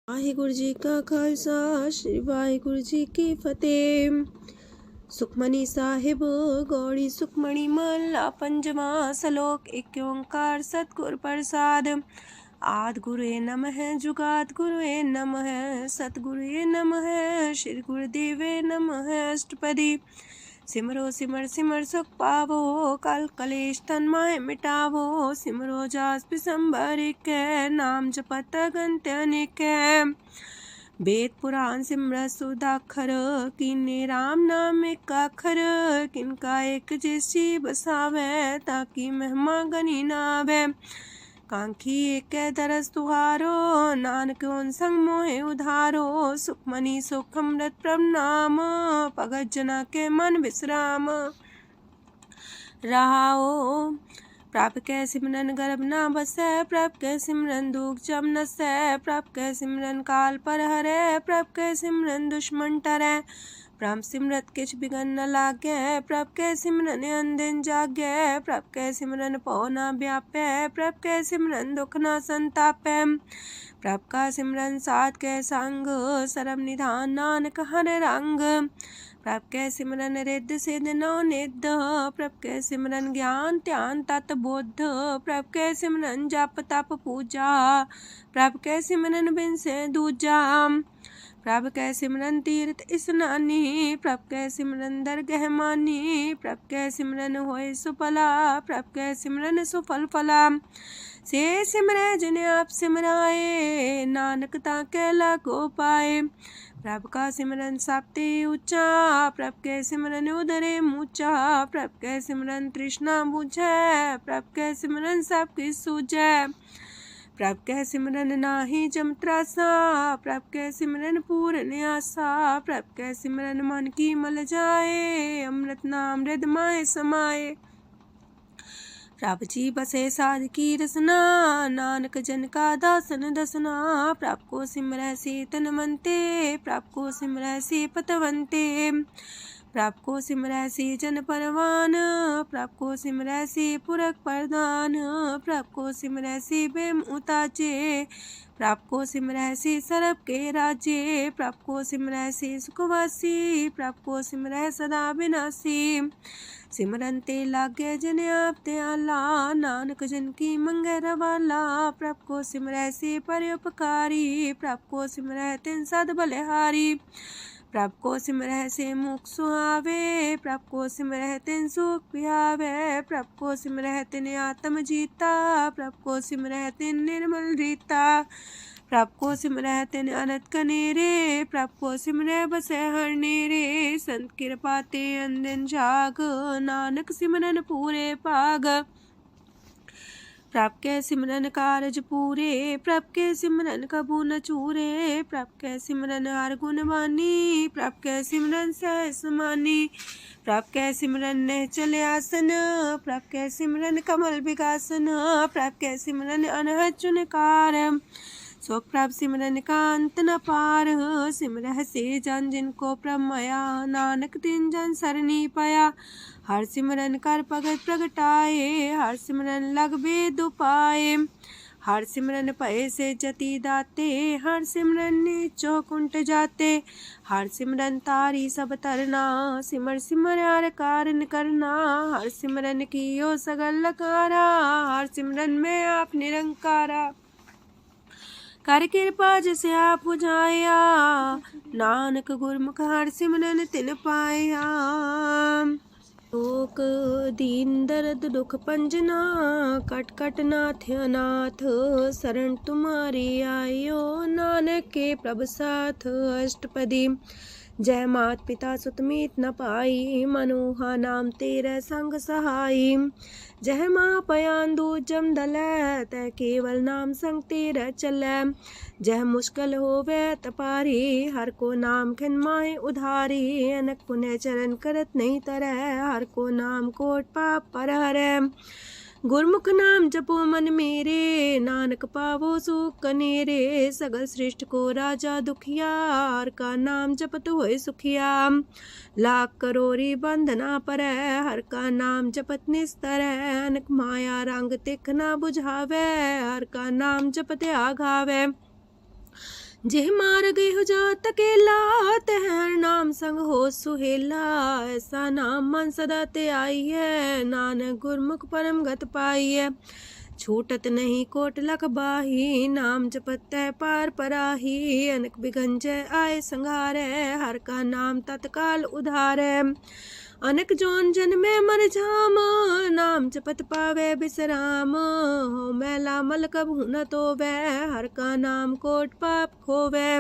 वाहिगुरु जी का खालसा श्री वाहिगुरु जी की फतेह। सुखमनी साहिब गौड़ी सुखमणी महला पंजवा सलोक। एक ओंकार सतगुर प्रसाद। आद गुरुए नमः जुगाद गुरुए नमः सतगुरुए नमः श्री गुरुदेवे नमः। अष्टपदी सिमरो सिमर सिमर सुख पावो कल कलेश तन माहे मिटावो। सिमरो जास पिसंबर के नाम जपत अगंत अनेक। वेद पुराण सिमरत सुदाखर किन्ने राम नाम एक अखर। किनका एक जैसी बसावे ताकि महिमा गनी नावे। कांखी एक दरस तुहारो नानक उन संग मोहे उधारो। सुखमनी सुख अमृत प्रणाम भगत जना के मन विश्राम। रहाओ प्रभ कै सिमरन गर्भ ना बसै। प्रभ कै सिमरन दुख जम नसै। प्रभ कै सिमरन काल पर हरै। प्रभ कै सिमरन दुश्मन टरै। प्रभ सिमरत किछ बिगन न लागै। प्रभ कै सिमरन अनदिन जागै। प्रभ कै सिमरन पौ ना व्यापै। प्रभ कै सिमरन दुख ना संतापै। प्रभ का सिमरन साध कै संग सरम निधान नानक हर रंग। प्रभ कै सिमरन रिद्ध सिद्ध नौ निध। प्रभ कै सिमरन ज्ञान ध्यान तत बुद्ध। प्रभ कै सिमरन जप तप पूजा। प्रभ कै सिमरन बिन से दूजा। प्रभ कै सिमरन तीर्थ स्नानी। प्रभ कै सिमरन दरगह मानी। प्रभ कै सिमरन होय सुफला। प्रभ कै सिमरन सुफल फला। से सिमरै जिन आप सिमराए नानक ताके लागो पाए। प्रभ का सिमरन सबते ऊंचा। प्रभ कै सिमरन उदरे मूचा। प्रभ कै सिमरन तृष्णा बुझै। प्रभ कै सिमरन सब किछ सूझै। प्रभ कै सिमरन नाही जम त्रासा। प्रभ कै सिमरन पूर्ण आसा। प्रभ कै सिमरन मन की मल जाए। अमृत नाम हृदय माहे समाए। प्रभ जी बसे साध की रसना नानक जन का दासन दसना। प्रभ को सिमरै से तन मनते। प्रभ को सिमरै से पतवंते। प्रभ को सिमरै से जन परवान। प्रभ को सिमरै से पुरख प्रधान। प्रभ को सिमरै से बेम उताचे। प्रभ को सिमरै से सरब के राजे। प्रभ को सिमरै से सुखवासी। प्रभ को सिमरै सदा विनाशी। सिमरन ते लागे जिन आप दयाला नानक जन की मंगै रवाला। प्रभ को सिमरै से परोपकारी। प्रभ को सिमरै तिन सद बलिहारी। प्रभ को सिमरै से मुख सुहावे। प्रभ को सिमरै तिन सुख पिहावे। प्रभ को सिमरै तिन आत्म जीता। प्रभ को सिमरै तिन निर्मल रीता। प्रभ को सिमरै तिन अनंत कनेरे। प्रभ को सिमरै बसै हर नेरे। संत कृपा ते अनदिन जाग नानक सिमरन पूरे पाग। प्रभ कै सिमरन कारज पूरे। प्रभ कै सिमरन कबू न चूरे। प्रभ कै सिमरन हर गुण बानी। प्रभ कै सिमरन सहस समानी। प्रभ कै सिमरन निश्चल आसन। प्रभ कै सिमरन कमल विगासन। प्रभ कै सिमरन अनहद चुनकार। सो प्रभ सिमरन का अंत न पार। सिमरह से जन जिनको प्रभ माया नानक तिन जन सरनी पाया। हर सिमरन कर भगत प्रगटाए। हर सिमरन लग वेद उपाय। हर सिमरन पए से जति दाते। हर सिमरन नीचो कुंट जाते। हर सिमरन तारी सब तरना। सिमर सिमर हर कारण करना। हर सिमरन कियो सगल लकारा। हर सिमरन में आप निरंकारा। कर कृपा जिसे आप बुझाया। नानक गुरमुख हर सिमरन तिन पाया। लोक दीन दर्द दुख पंजना। कट कट नाथ अनाथ। शरण तुम्हारी आयो नानक के प्रभ साथ। अष्टपदी जय मात पिता सुत मीत न पाई। मनोहा नाम तेरे संग सहाई। जय माँ पयान दूज जम दलै। तै केवल नाम संग तेरे चलै। जह मुश्किल होवे तपारी। हर को नाम खिन माहे उधारी। अनक पुण्य चरण करत नहीं तरह। हर को नाम कोट पाप पर हरै। गुरमुख नाम जपो मन मेरे। नानक पावो सुख कनेरे। सगल सृष्ट को राजा दुखिया। हर का नाम जपत होए सुखिया। लाख करोरी बंधना परै। हर का नाम जपत निस्तर। अनक माया रंग तिख ना बुझावे। हर का नाम जपत आघावे। जेह मार गए हो जात अकेला, तह हर नाम संग हो सुहेला। ऐसा नाम मन सदा ते आई है, नानक गुरमुख परम गत पाई है। छूटत नहीं कोट लख बाही, नाम जपत है पार पराही। अनक बिगंजय आए संघारे, हर का नाम तत्काल उधारे। अनक जोन जन्मे मर जाम, नाम जपत पावे बिसराम। हो मैला मल कबहु न तोवे, हर का नाम कोट पाप खोवे।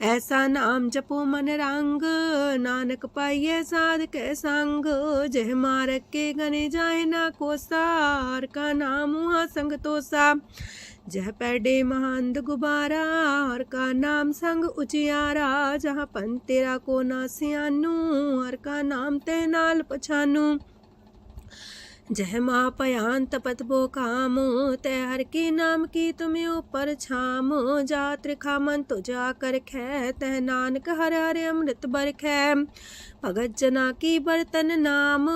ऐसा नाम जपो मन रंग, नानक पाइये साध के संग। जह मारक के गने जाए ना कोसा, हर का नाम हुआ संग तोसा। जह पैडे महांद गुबारा, हर का नाम संग उजियारा। जहाँ पन तेरा को ना सियानू, हर का नाम ते नाल पछानू। जह माँ पयान तपत बो काम, तय हर के नाम की तुम्हें ऊपर छाम। जा त्रिखा मन तो जा कर खे, तह नानक हर हर अमृत बरखै। भगत जना की बर्तन नाम,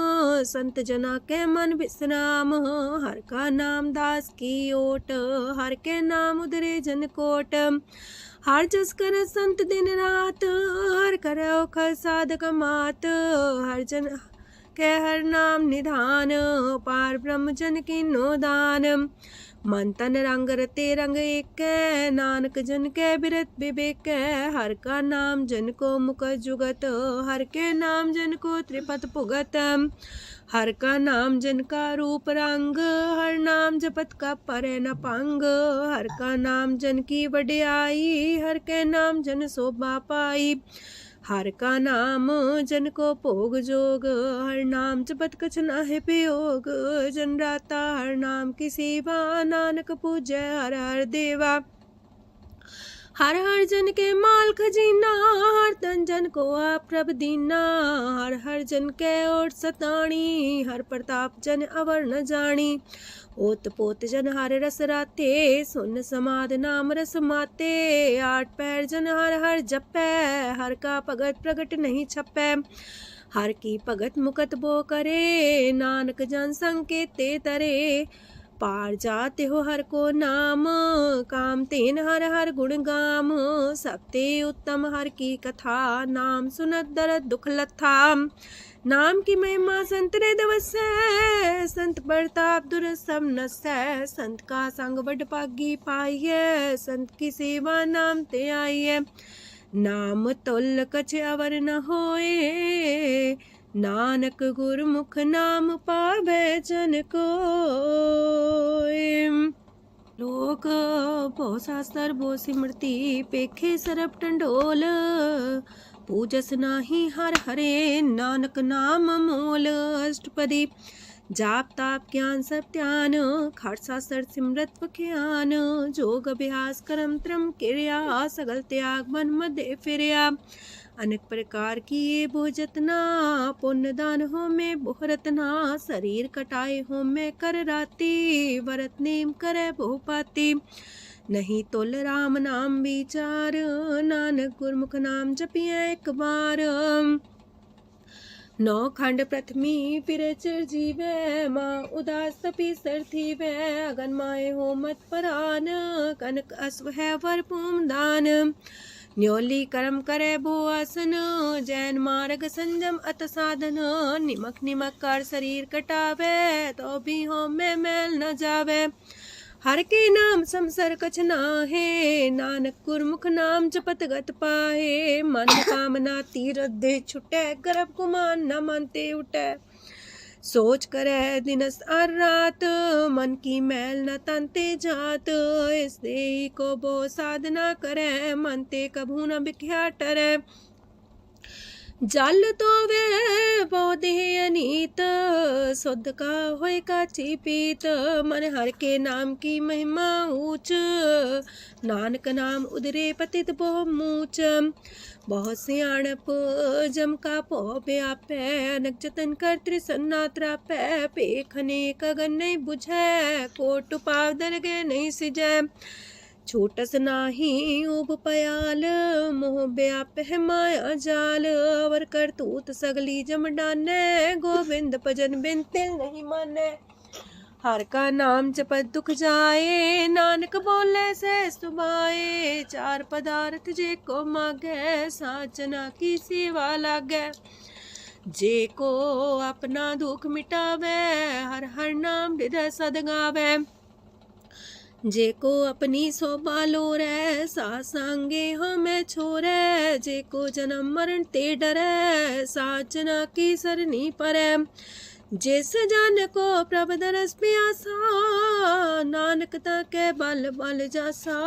संत जना के मन विश्राम। हर का नाम दास की ओट, हर के नाम उधरे जन कोट। हर जस कर संत दिन रात, हर करो खर साधक मात। हर जन के हर नाम निधान, पार ब्रह्म जन की नो दान। मन तन रंग रते रंग एक, नानक जन के बिरत विवेक। हर का नाम जन को मुख जुगत, हर के नाम जन को त्रिपत पुगत। हर का नाम जन का रूप रंग, हर नाम जपत का परे न पंग। हर का नाम जन की वड्याई, हर के नाम जन शोभा पाई। हर का नाम जन को भोग जोग, हर नाम जपत कछ नाहि वियोग। जन राता हर नाम की सेवा, नानक पूजै हर हर देवा। हर हर जन के माल खजीना, हर तन जन को आप प्रभ दीना। हर हर जन के ओट सताणी, हर प्रताप जन अवर न जानी। ओत पोत जन हर रस राते, सुन समाद नाम रस माते। आठ पैर जन हर हर जपै, हर का भगत प्रगट नहीं छपै। हर की भगत मुकत बो करे, नानक जन संकेते तरे। पार जाते हो हर को नाम, काम तेन हर हर गुण गाम। सबते उत्तम हर की कथा, नाम सुनत दरद दुख लथा। नाम की महिमा संत रे दवसै, संत प्रताप दुर सब नसै। संत का संग बड़ पागी पाइयै, संत की सेवा नाम ते आइयै। नाम तुल कछ अवर न होए, नानक गुरमुख नाम पावै जन कोय। लोक बहु शास्त्र बहु सिमरती, पेखे सरब टंडोल। पूजस नाही हर हरे, नानक नाम मोल। अष्टपदी जाप ताप ज्ञान सब ध्यान, खालसा सर सिमरत बख्यान। जोग अभ्यास करम त्रम क्रिया, सगल त्याग मन मध्य फिरया। अनेक प्रकार की ये बहु जतना, पुण्य दान हो में बहु रतना। शरीर कटाए हो में कर राती, व्रत नेम करे बहु पाती। नहीं तुल राम नाम विचार, नानक गुरमुख नाम जपिए एक बार। नौ खंड प्रथमी फिर चिर जीवै, माँ उदास तपी सर थीवै। अगन माए हो मत परान, कनक अश्व है वर पूम दान। न्योली कर्म करे भो आसन, जैन मार्ग संजम अत साधन। निमक निमक कर शरीर कटावे, तो भी हो में मैल न जावे। हर के नाम समसर कछ नाहे, नानक गुरमुख नाम जपत गत पाहे। मन कामना तीरथ दे छुटै, गर्भ गुमान न मानते उठै। सोच करे दिनस और रात, मन की मैल न तनते जात। इस देही को बो साधना करे, मनते कभू न बिख्या टरै। जल तो वे बोधे अनीत, शुद्ध का होय काची पीत। मन हर के नाम की महिमा ऊंच, नानक नाम उदरे पतित बहु मूच। बहुत सियाणप जम का पो व्यापै, अनक जतन कर त्रिसन्ना त्रापै। पेखने कगन नहीं बुझै, कोट पाव दरगे नहीं सिजै। छूटस नाही उब पयाल, मोह व्याप है माया जाल। अवर करतूत सगली जम डानै, गोविंद भजन बिन तिल नहीं मानै। हर का नाम जपत दुख जाए, नानक बोले से सुभाए। चार पदार्थ जे को मागे, साजना की सेवा लागे। जे को अपना दुख मिटावे, हर हर नाम हृदय सद गावे। जे को अपनी शोभा लोरे, सासंगे हमें छोरे। जे को जन्म मरण ते डरे, साजना की सरनी परे। जिस जन को प्रभ दरस प्यासा, नानक ताके बल बल जासा।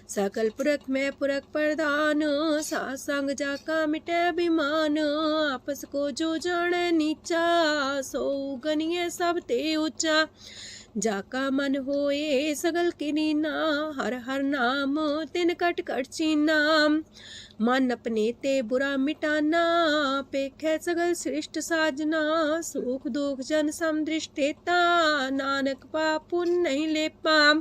सकल पुरख में पुरख प्रधान, सासंग जाका मिटे अभिमान। आपस को जो जाने नीचा, सो गनिए सब ते ऊंचा। जाका मन होए सगल किनीना, हर हर नाम तिन कट कट चीना। मन अपने ते बुरा मिटाना, पेखे सगल सृष्ट साजना। सुख दुख जन समदृष्टेता, नानक पाप पुण्य नहीं लेपा।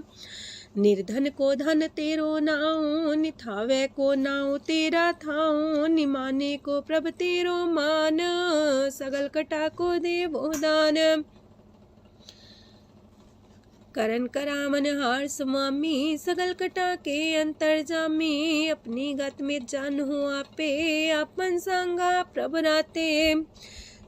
निर्धन को धन तेरो नाऊ, निथावे को नाऊ तेरा थाऊ। निमाने को प्रभ तेरो मान, सगल कटा को देवो दान। करन करामन हार समामी, सगल कटा के अंतर जामी। अपनी गत में जान हो आपे, आपन संगा प्रभ राते।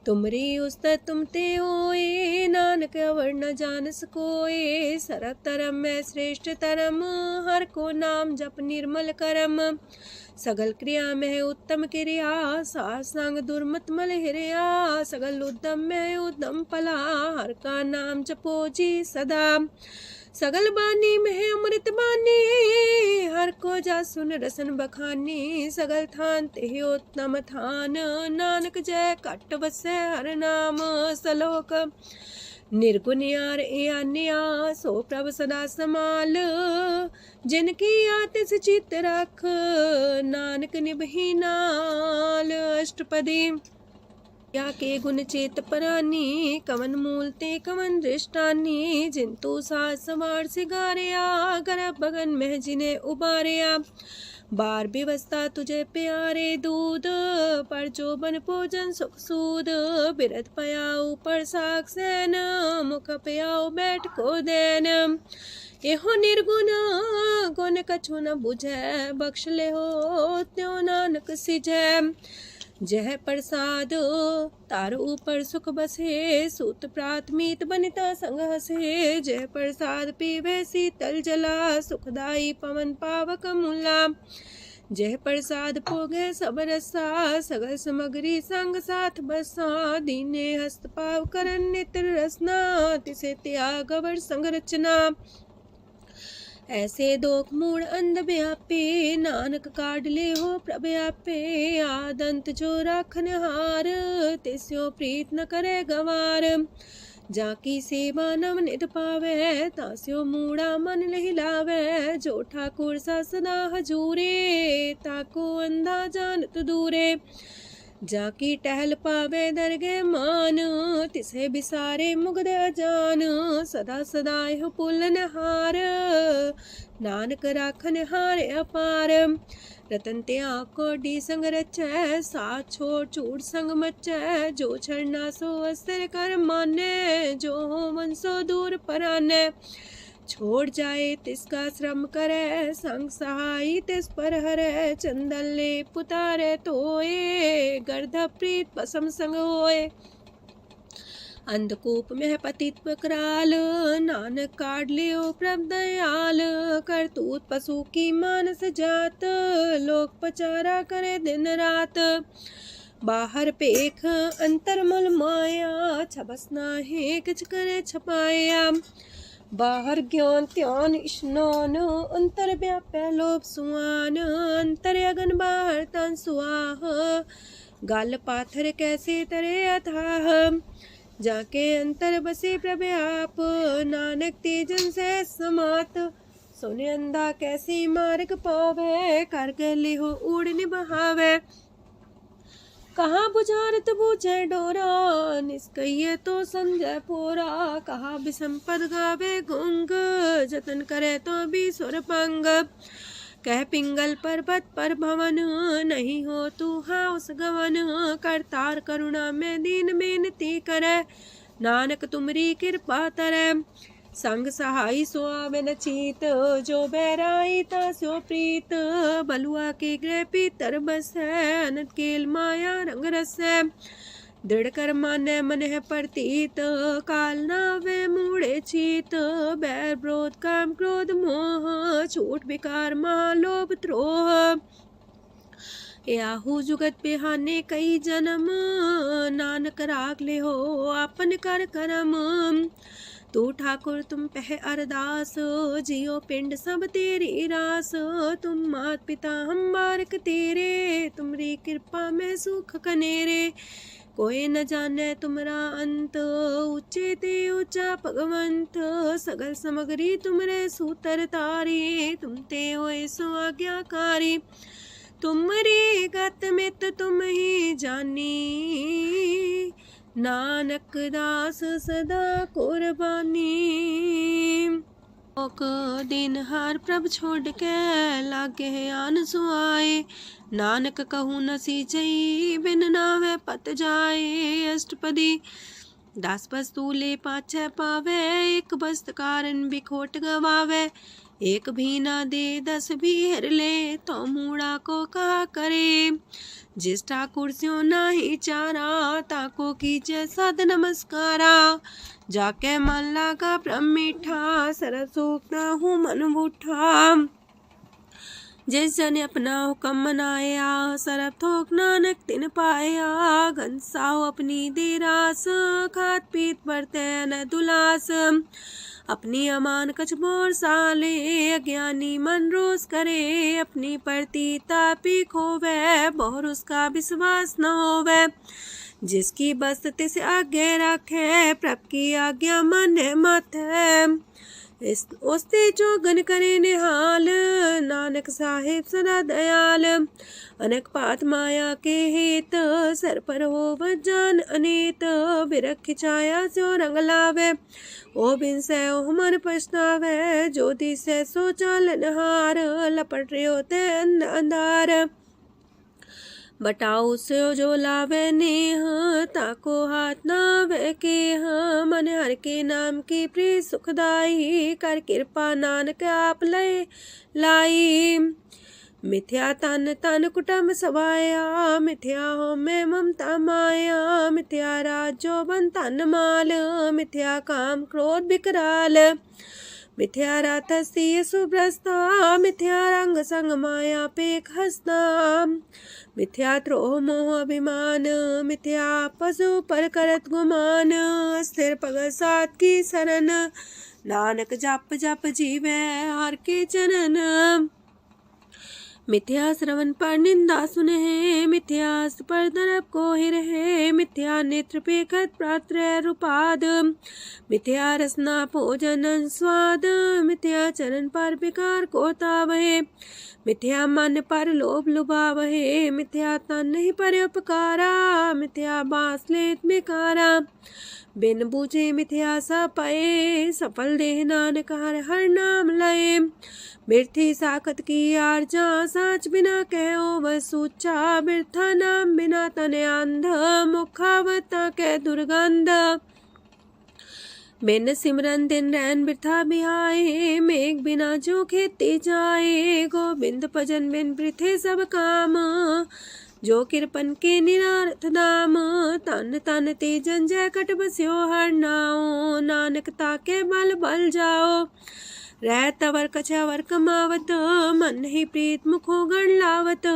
तुमरी उस्त तुम ते होए, नानक अवर न जान सकोए। सरब तरम में श्रेष्ठ तरम, हर को नाम जप निर्मल करम। सगल क्रिया में उत्तम क्रिया, सासंग दुर्मत मल हिरिया। सगल उद्यम में उद्यम फला, हर का नाम जपो जी सदा। सगल बानी में अमृत बानी, हर को जा सुन रसन बखानी। सगल थान ते उत्तम थान, नानक जय कट बसे हर नाम सलोक। निर्गुण यार अन्या, सो प्रभ सदा समाल। जिनकी आतिस चित रख, नानक निभही नाल। अष्टपदी या के गुण चेत परानी, कवन मूल ते कवन दृष्टानी। जिंतु सास सवार सिगारिया, गर्भ बगन में जिन्हें उबारिया। बार व्यवस्था तुझे प्यारे दूध, पर जो बन भोजन सुख सूद। बिरत पयाऊ पर साग सैन, मुख पयाऊ बैठ को देन। एहो निर्गुण गुण कछु न बुझे, बख्श ले हो त्यों नानक सिझे। जह प्रसाद तार ऊपर सुख बसे, सूत प्राथमीत बनिता संग हसे। जह प्रसाद पीवे शीतल जला, सुखदाई पवन पावक मूला। जह प्रसाद भोगे सब रसा, सगल समग्री संग साथ बसा। दीने हस्त पाव करन नेत्र रसना, तिसे त्याग अवर संग रचना। ऐसे दोख मूड अंध व्यापे, नानक काढ़ ले हो प्रभ आपे। आदंत जो राखन हार, तिस्यो प्रीत न करे गवार। जाकी सेवा नव निध पावे, तास्यो मूड़ा मन लहिलावे। जो ठाकुर सा सदा हजूरे, ताको अंधा जानत दूरे। जाकी टहल पावे दरगे मान, तिसे बिसारे मुग्ध अजान। सदा सदा यह पुलन हार, नानक राखन हार अपार। रतन त्याग कोडी संग रचै, साथ छोड़ चूड़ संग मचै। जो छड़ना सो अस्तर कर माने, जो हो मन सो दूर पराने। छोड़ जाए तिसका श्रम करे, संग सहाई तिस पर हरे। चंदन ले पुतारे तोए, गर्ध प्रीत पसम संग होए। अंधकूप में पतित कराल, नानक काढ़ लियो प्रभ दयाल। करतूत पशु की मानस जात, लोक पचारा करे दिन रात। बाहर पेख अंतर मल माया, छबस नाहे किछ करे छपाया। बाहर ज्ञान त्यान स्नान, अंतर व्यापै लोभ सुआन। अंतर अगन बाहर तन सुआह, गल पाथर कैसे तरे अथाह। जाके अंतर बसे प्रभ आप, नानक तेजन से समात। सोने अंधा कैसे मार्ग पावे, कर गले हो उड़ निबहावे। कहाँ बुझारत बूझे डोरा, निष्कइये तो संजय पोरा। कहा विसंपद गावे गुंग, जतन करे तो भी सुर पंग। कह पिंगल पर्वत पर भवन, नहीं हो तू हाउस गवन। करतार करुणा में दीन बेनती करे, नानक तुमरी कृपा तरੈ। संग सहाई सो आवे न चीत, जो बैराई तास्यो प्रीत। बलुआ के गृह पीतर बसै, अनंत केल माया रंग रसै। दृढ़ कर मानै मन है प्रतीत, काल नावे मूढ़े चीत। बैर विरोध काम क्रोध मोह, छूट विकार माह लोभ द्रोह। याहू जुगत बिहाने कई जन्म, नानक राख ले हो आपन कर करम। तू ठाकुर तुम पह अरदास, जियो पिंड सब तेरी रास। तुम मात पिता हम बारक तेरे, तुमरी कृपा में सुख कनेरे। कोई न जाने तुमरा अंत, ऊंचे ते ऊंचा भगवंत। सगल समगरी तुमरे सूतर तारी, तुम ते होए सो आज्ञाकारी। तुमरी गत मित तुम ही जानी, नानक दास सदा कुर्बानी। ओक दिन हर प्रभ छोड़ के, लागे आन सुआए। नानक कहूँ न सीचई, बिन नावे पत जाए। अष्टपदी दस वस्तु ले पाछे पावे, एक वस्त कारण बिखोट गवावे। एक भी ना दे दस भी हर ले, तो मूड़ा को कहा करे। जिस ठाकुर स्यों नाही चारा, ताको कीजे सद नमस्कारा। जाके मन लागा ब्रह्म मीठा, सरल सुख ना हूँ मन बूठा। जिस जन अपना हुक्म मनाया, सरब थोक नानक तिन पाया। घनसाओ अपनी दे रास, खात पीत बरते न दुलास। अपनी अमान कछ मोर साले, अज्ञानी मन रोस करे। अपनी परती तापी खोवे, बहुर उसका विश्वास न होवे। जिसकी बस तिस आगे रखे, प्रभ की आज्ञा माने माथे। ओस्ते जोगन करे निहाल, नानक साहिब सदा दयाल। अनेक पात माया के हेत, सर पर हो जान अनेत। बिरख छाया सो रंग लावे, ओ बिन से ओह मन पछतावे। जो दिसे सो चालन हार, लपट रहे होते अंधार। बटाऊ से जो लावे नेह, ताको हाथ नावे केह। मन हर के नाम की प्रिय सुखदाई, कर कृपा नानक आप लय लाई। मिथ्या तन तन कुटुम्ब सवाया, मिथ्या हो में ममता माया। मिथ्या राजो बन तन माल, मिथ्या काम क्रोध विकराल। मिथ्या रातसी सुभ्रस्ता, मिथ्या रंग संग माया पेख हस्ता। मिथ्या द्रोह मोह अभिमान, मिथ्या पशु पर करत गुमान। स्थिर पग सात की शरण, नानक जप जप जीवे हर के चरण। मिथ्या श्रवण पर निंदा सुने, मिथ्या पर दरब को ही रहे। मिथ्या नेत्र पेखत प्रात्र रूपाद, मिथ्या रसना भोजन स्वाद। मिथ्या चरण पर विकार को तावहे, मिथ्या मन पर लोभ लुभावहे। मिथ्या तन नहीं पर उपकारा, मिथ्या बास लेत बेकारा। बिन बूझे मिथ्या सा पाए, सफल देह नानक हर हर नाम लय। बिरथी साखत की आरजा, साच बिना कहो वह सूचा। बिरथा नाम बिना तने अंध, मुखावता के दुर्गंध। बिन सिमरन दिन रैन बिरथा बिहाए, मेघ बिना जो खेती जाए। गोविंद भजन बिन बिरथे सब काम, जो किरपन के निरारथ दाम। तन तन ते जंजय कट बस्यो हर नाओ, नानक ताके बल बल जाओ। रह तवर कछवर कमावत, मन ही प्रीत मुखो गण लावत।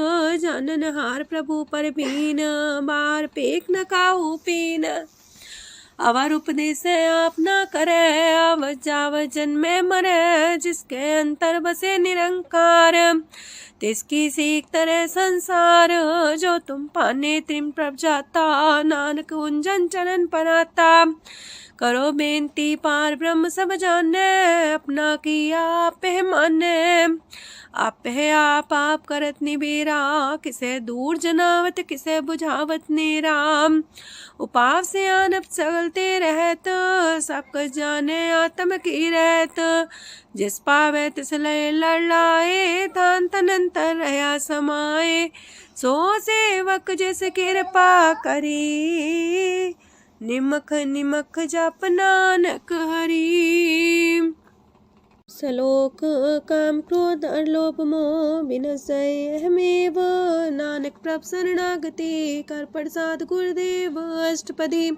जानन हार प्रभु पर बीन, बार पेख न काहू पीन। अवर उपदेश आप न करे, आवत जावत जन्मे मरे। जिसके अंतर बसे निरंकार, तिसकी सीख तरह संसार। जो तुम पाने त्रिम प्रभ जाता, नानक उंजन चरण पर आता। करो बेनती पार ब्रह्म सब जाने, अपना किया आप माने। आप है आप करत निबेरा, किसे दूर जनावत किसे बुझावत नेरा। उपाव से आनप चलते रहत, सब कुछ जाने आत्म की रहत। जिस पावे तिस लय लड़ाए, थान तनंतर रहा समाए। सो सेवक जिस कृपा करी, निमख निमख जप नानक हरि। सलोक काम क्रोध और लोभ मोह विनशय अहमेव, नानक प्रभ शरणागति कर प्रसाद गुरुदेव अष्टपदी।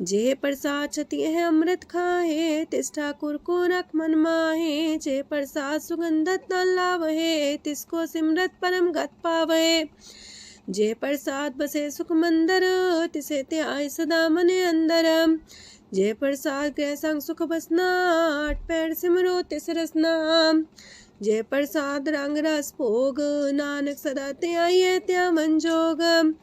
जे प्रसाद छति है अमृत खाहे, तिस ठाकुर को रख मन माहे। जे प्रसाद सुगंधत न लावहे, तिसको सिमरत परम गत पावहे। जे प्रसाद बसे सुख मंदर, तिसे त्याय सदा मने अंदर। जे प्रसाद गृह संग सुख बसना, आठ पैर सिमरो तिस रसना। जे प्रसाद रंग रस भोग, नानक सदा त्याये त्या मन जोग।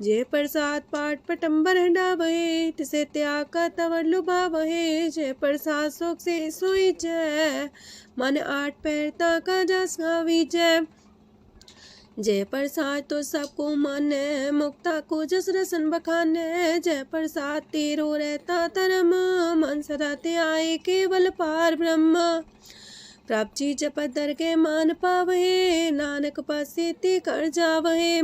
जे प्रसाद पाठ पटम्बर डावहे, तिसे त्याग का तवर लुभावहे। जे प्रसाद शोक से सोई जय, मन आठ पैर ताका जस गावी जय। जय प्रसाद तो सबको माने, मुक्ता को जस रसन बखाने। जय प्रसाद तेरो रहता धर्म, मन सदा त्याये केवल पार ब्रह्म। प्रभ जी जपत दर के मान पावहे, नानक पासे ते कर जावहे।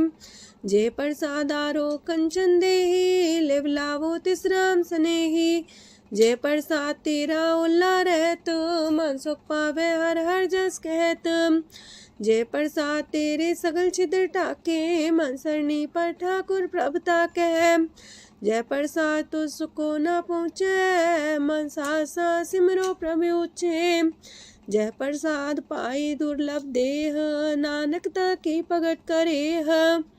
जे प्रसाद आरो कंचन देहि, लिव लावो तिस राम स्नेही। जे प्रसाद तेरा उल्ला रहत, मन सुख पावे हर हर जस कहत। जे प्रसाद तेरे सगल छिद्र टाके, मन सरनी पर ठाकुर प्रभुता कह। जय प्रसाद तो सुको न पहुँचे, मन सा सिमरो प्रभु ऊँचे। जय प्रसाद पाई दुर्लभ देह, नानक ताकी प्रगट करे।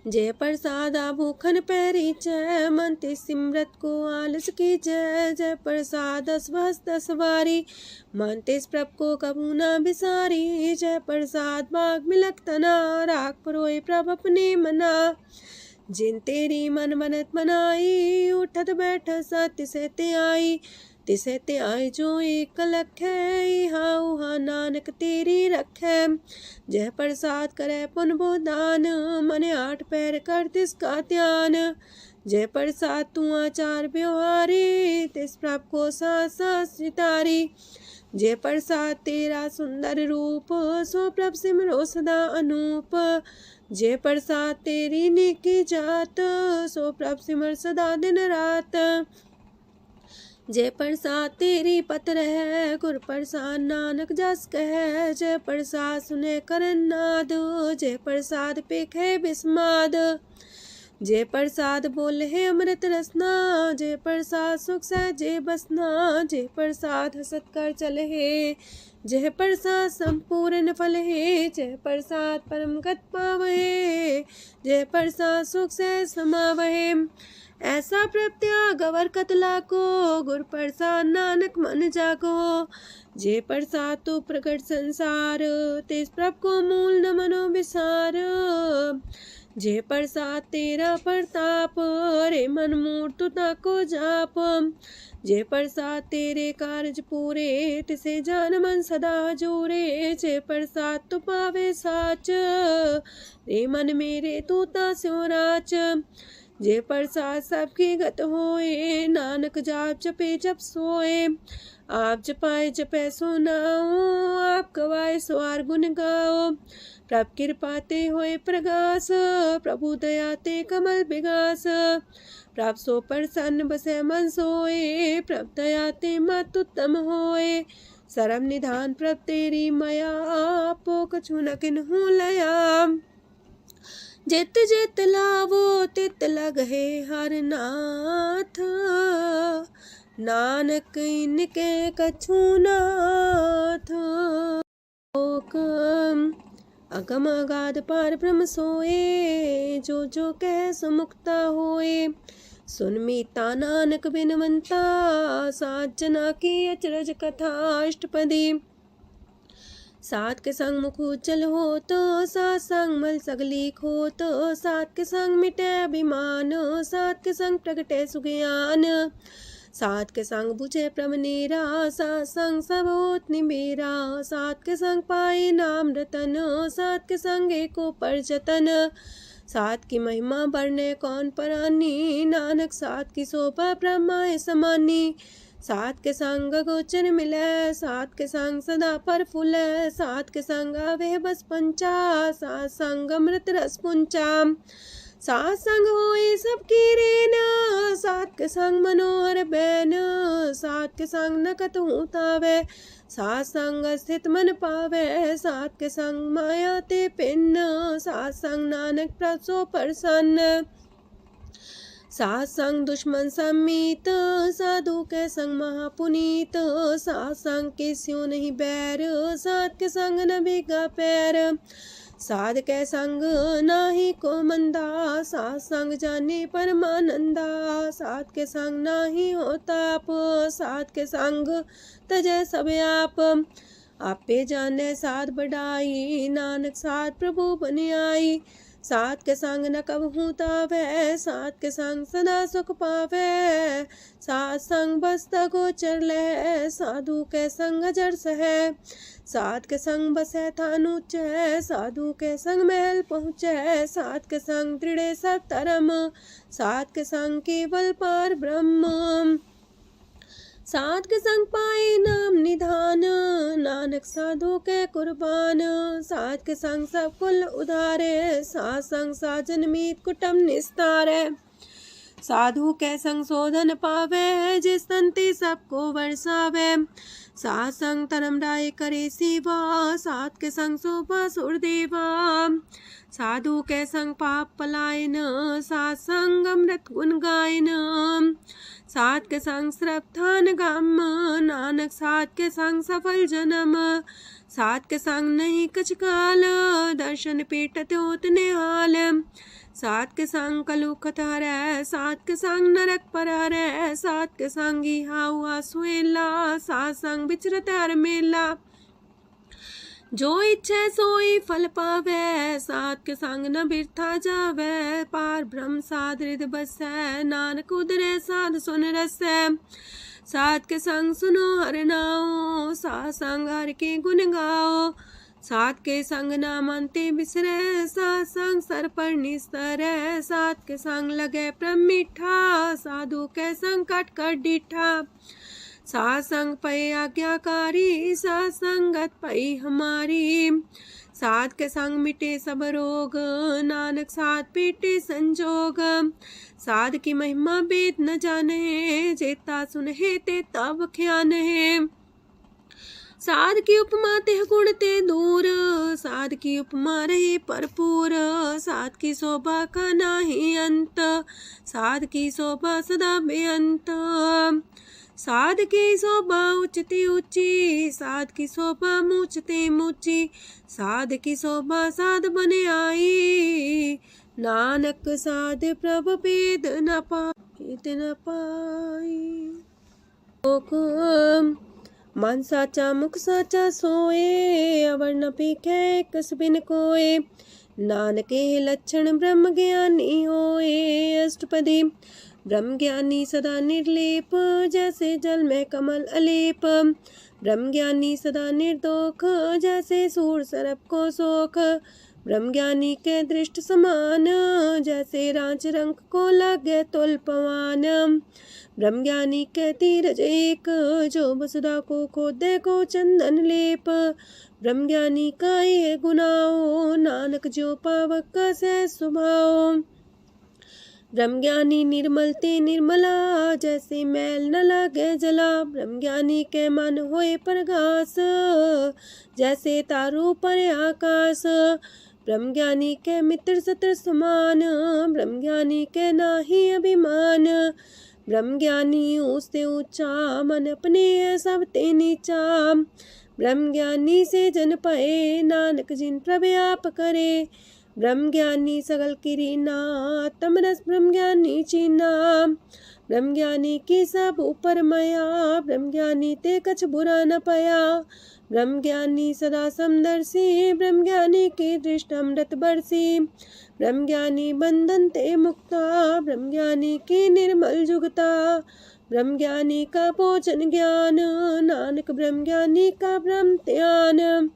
जय प्रसाद आभूखन पैरी जय, मन ते सिमरत को आलस की जय। जय प्रसाद अस्वस्थ सवारी, मन तेस प्रभ को कबू न बिसारी। जय प्रसाद बाग मिलक तना, राख परोए प्रभ अपने मना। जिन तेरी मन मनत मनाई, उठत बैठत सत्य से ते आई। तिसे ते आए जो एक लख है, इहा उहा नानक तेरी रखै। जय प्रसाद करे पुन बोदान, मने आठ पैर कर तिसका ध्यान। जय प्रसाद तू आचार व्यवहारी, तिस प्रभ को सास सास सितारी। जय प्रसाद तेरा सुंदर रूप, सो प्रभ सिमरो सदा अनूप। जय प्रसाद तेरी नेकी जात, सो प्रभ सिमर सदा दिन रात। जय प्रसाद तेरी पत्र है, गुर प्रसाद नानक जस कह। जय प्रसाद सुने करन नाद, जय प्रसाद पेखे बिस्माद। जय प्रसाद बोले है अमृत रसना, जय प्रसाद सुख सहजे बसना। जय प्रसाद हसत कर चले है, जय प्रसाद संपूर्ण फल है। जय प्रसाद परम गत पावहे, जय प्रसाद सुख से समावहे। ऐसा प्रत्याग अवर कतला को, गुर प्रसाद नानक मन जागो। जे प्रसाद तो प्रकट संसार, तेज प्रभ को मूल न मनो विसार। जे प्रसाद तेरा प्रताप, रे मन मूर्त ताको जाप। जे प्रसाद तेरे कारज पूरे, तिसे जान मन सदा जोरे। जे प्रसाद तू पावे साच, रे मन मेरे तू ता स्यो राच। जे प्रसाद सबकी गत होए, नानक जाप जपे जप सोए। आप जपाए जपे सो नाओ, आप गवाए सो आर गुण गाओ। प्रभ कृपा ते होए प्रगास, प्रभु दया ते कमल विगास। प्रभ सो प्रसन्न बसे मन सोए, प्रभ दया ते मत उत्तम होए। सरम निधान प्रभ तेरी मया, आपो कछु न किन्हु लया। जित जित लावो तित लगहे हर नाथ, नानक इनके कछु नाथ। अगम अगाध पार ब्रह्म सोए, जो जो कह सो मुक्ता होए। सुन मीता नानक बिनवंता, सात जना की अचरज कथा अष्टपदी। सात के संग मुख उज्जल हो तो, सात संग मल सगली खो तो। सात के संग मिटे अभिमान, सात के संग प्रगटे सुज्ञान। सात के संग बुझे प्रभ नेरा, सात संग सब होत निमेरा। सात के संग पाए नाम रतन, सात के संग एको पर जतन। सात की महिमा बरने कौन परानी, नानक सात की शोभा ब्रह्माए समानी। सात के संग गोचर मिले, सात के संग सदा पर फूले। सात के संग आवे बस पंचा, सात संग अमृत रस पुंचा। सात संग होए सबकी रेन, सात के संग मनोहर बैन, सात के संग न कतहु तावै, सात संग स्थित मन पावै, सात के संग माया ते पिन्न, सात संग नानक प्रसो प्रसन्न, सात संग दुश्मन समीत, साधु के संग महापुनीत, सात संग के स्यों नहीं बैर, सात के संग न भीगा पैर, साध के संग नाही को मंदा, सात संग जाने परमानंदा, सात के संग नाही हो ताप, सात के संग तजय सब आप, आपे जाने साध बढ़ाई, नानक साथ प्रभु बन आई, सात के संग न कबहू तावै, सात के संग सदा सुख पावै, सात संग बसता गोचर लहै, साधु के संग अजर सहै, सात के संग बसै थान ऊंचै, साधु के संग महल पहुँचै, सात के संग दृढ़ सब धर्म, सात के संग केवल पार ब्रह्म, सात के संग पाए नाम निधान, नानक साधु के कुर्बान, सात के संग सब कुल उधारे, सात संग साजन मीत कुटुम निस्तारे, साधु के संग शोधन पावे, जिस संति सबको वर्षावे, सात संग धर्म राय करे सेवा, सात के संग शोभा सुरदेवा, साधु के संग पाप पलायन, सात संग अमृत गुण गायन, सात के संग श्रद्धान गम, नानक सात के संग सफल जन्म, सात के संग नहीं कछ काल, दर्शन पेटत होत निहाल, सात के संग कलुखत हरै, सात के संग नरक पर हरै, सात के संग इहा हुआ सुहेला, सात संग विचरत हर मेला, जो इच्छा सोई फल पावै, सात के संग न बिरथा जावै, पार ब्रह्म साध हृदय बसै, नानक उदरै साध सुन रसै, सात के संग सुनो हर नाओ, सात संग हर के गुण गाओ, सात के संग नाम अंते बिसरै, सात संग सर पर निस्तरै, सात के संग लगे प्रेम मीठा, साधु के संग कट कर डीठा, सात संग पै आज्ञाकारी, सात संगत पै हमारी, सात के संग मिटे सब रोग, नानक सात पीटे संजोग, साध की महिमा वेद न जाने, जेता सुनहे ते तब ख्यान है, साध की उपमा तेह गुण ते दूर, साध की उपमा रहे भरपूर, साध की शोभा का नाही अंत, साध की शोभा सदा बेअंत, साध की शोभा उच्चते ऊंची, साध की शोभा मूचते मूची, साध की शोभा साध बने आई, नानक साध प्रभु भेद न पाई, मन साचा मुख साचा सोए, अवर न पीखे कस बिन कोए, नानके लक्षण ब्रह्म ज्ञानी होए, अष्टपदी ब्रह्म ज्ञानी सदा निर्लेप, जैसे जल में कमल अलेप, ब्रह्म ज्ञानी सदा निर्दोख, जैसे सूर सर्प को सोख, ब्रह्म ज्ञानी के दृष्ट समान, जैसे रांच रंग को लागे तुल पवान, ब्रह्म ज्ञानी के तीरज एक, जो वसुधा को खोदे को चंदन लेप, ब्रह्म ज्ञानी का ये गुनाओ, नानक जो पावक का सह स्वभाव, ब्रह्म ज्ञानी निर्मल ते निर्मला, जैसे मैल न लागे जला, ब्रह्म ज्ञानी के मन होए प्रगास, जैसे तारों पर आकाश, ब्रह्म ज्ञानी के मित्र सत्र समान, ब्रह्म ज्ञानी के नाही अभिमान, ब्रह्म ज्ञानी ऊंचते ऊंचा, मन अपने है सब ते नीचा, ब्रह्म ज्ञानी से जन पाए, नानक जिन प्रभु आप करे, ब्रह्म ज्ञानी सगल किरीना, तमरस ब्रह्म ज्ञानी चीना, ब्रह्म ज्ञानी की सब ऊपर माया, ब्रह्म ज्ञानी ते कछ बुरा न पाया, ब्रह्म ज्ञानी सदा समदर्शी, ब्रह्म ज्ञानी की दृष्ट अमृत बरसी, ब्रह्म ज्ञानी बंधन ते मुक्ता, ब्रह्म ज्ञानी की निर्मल जुगता, ब्रह्म ज्ञानी का भोजन ज्ञान, नानक ब्रह्म ज्ञानी का ब्रह्म ध्यान,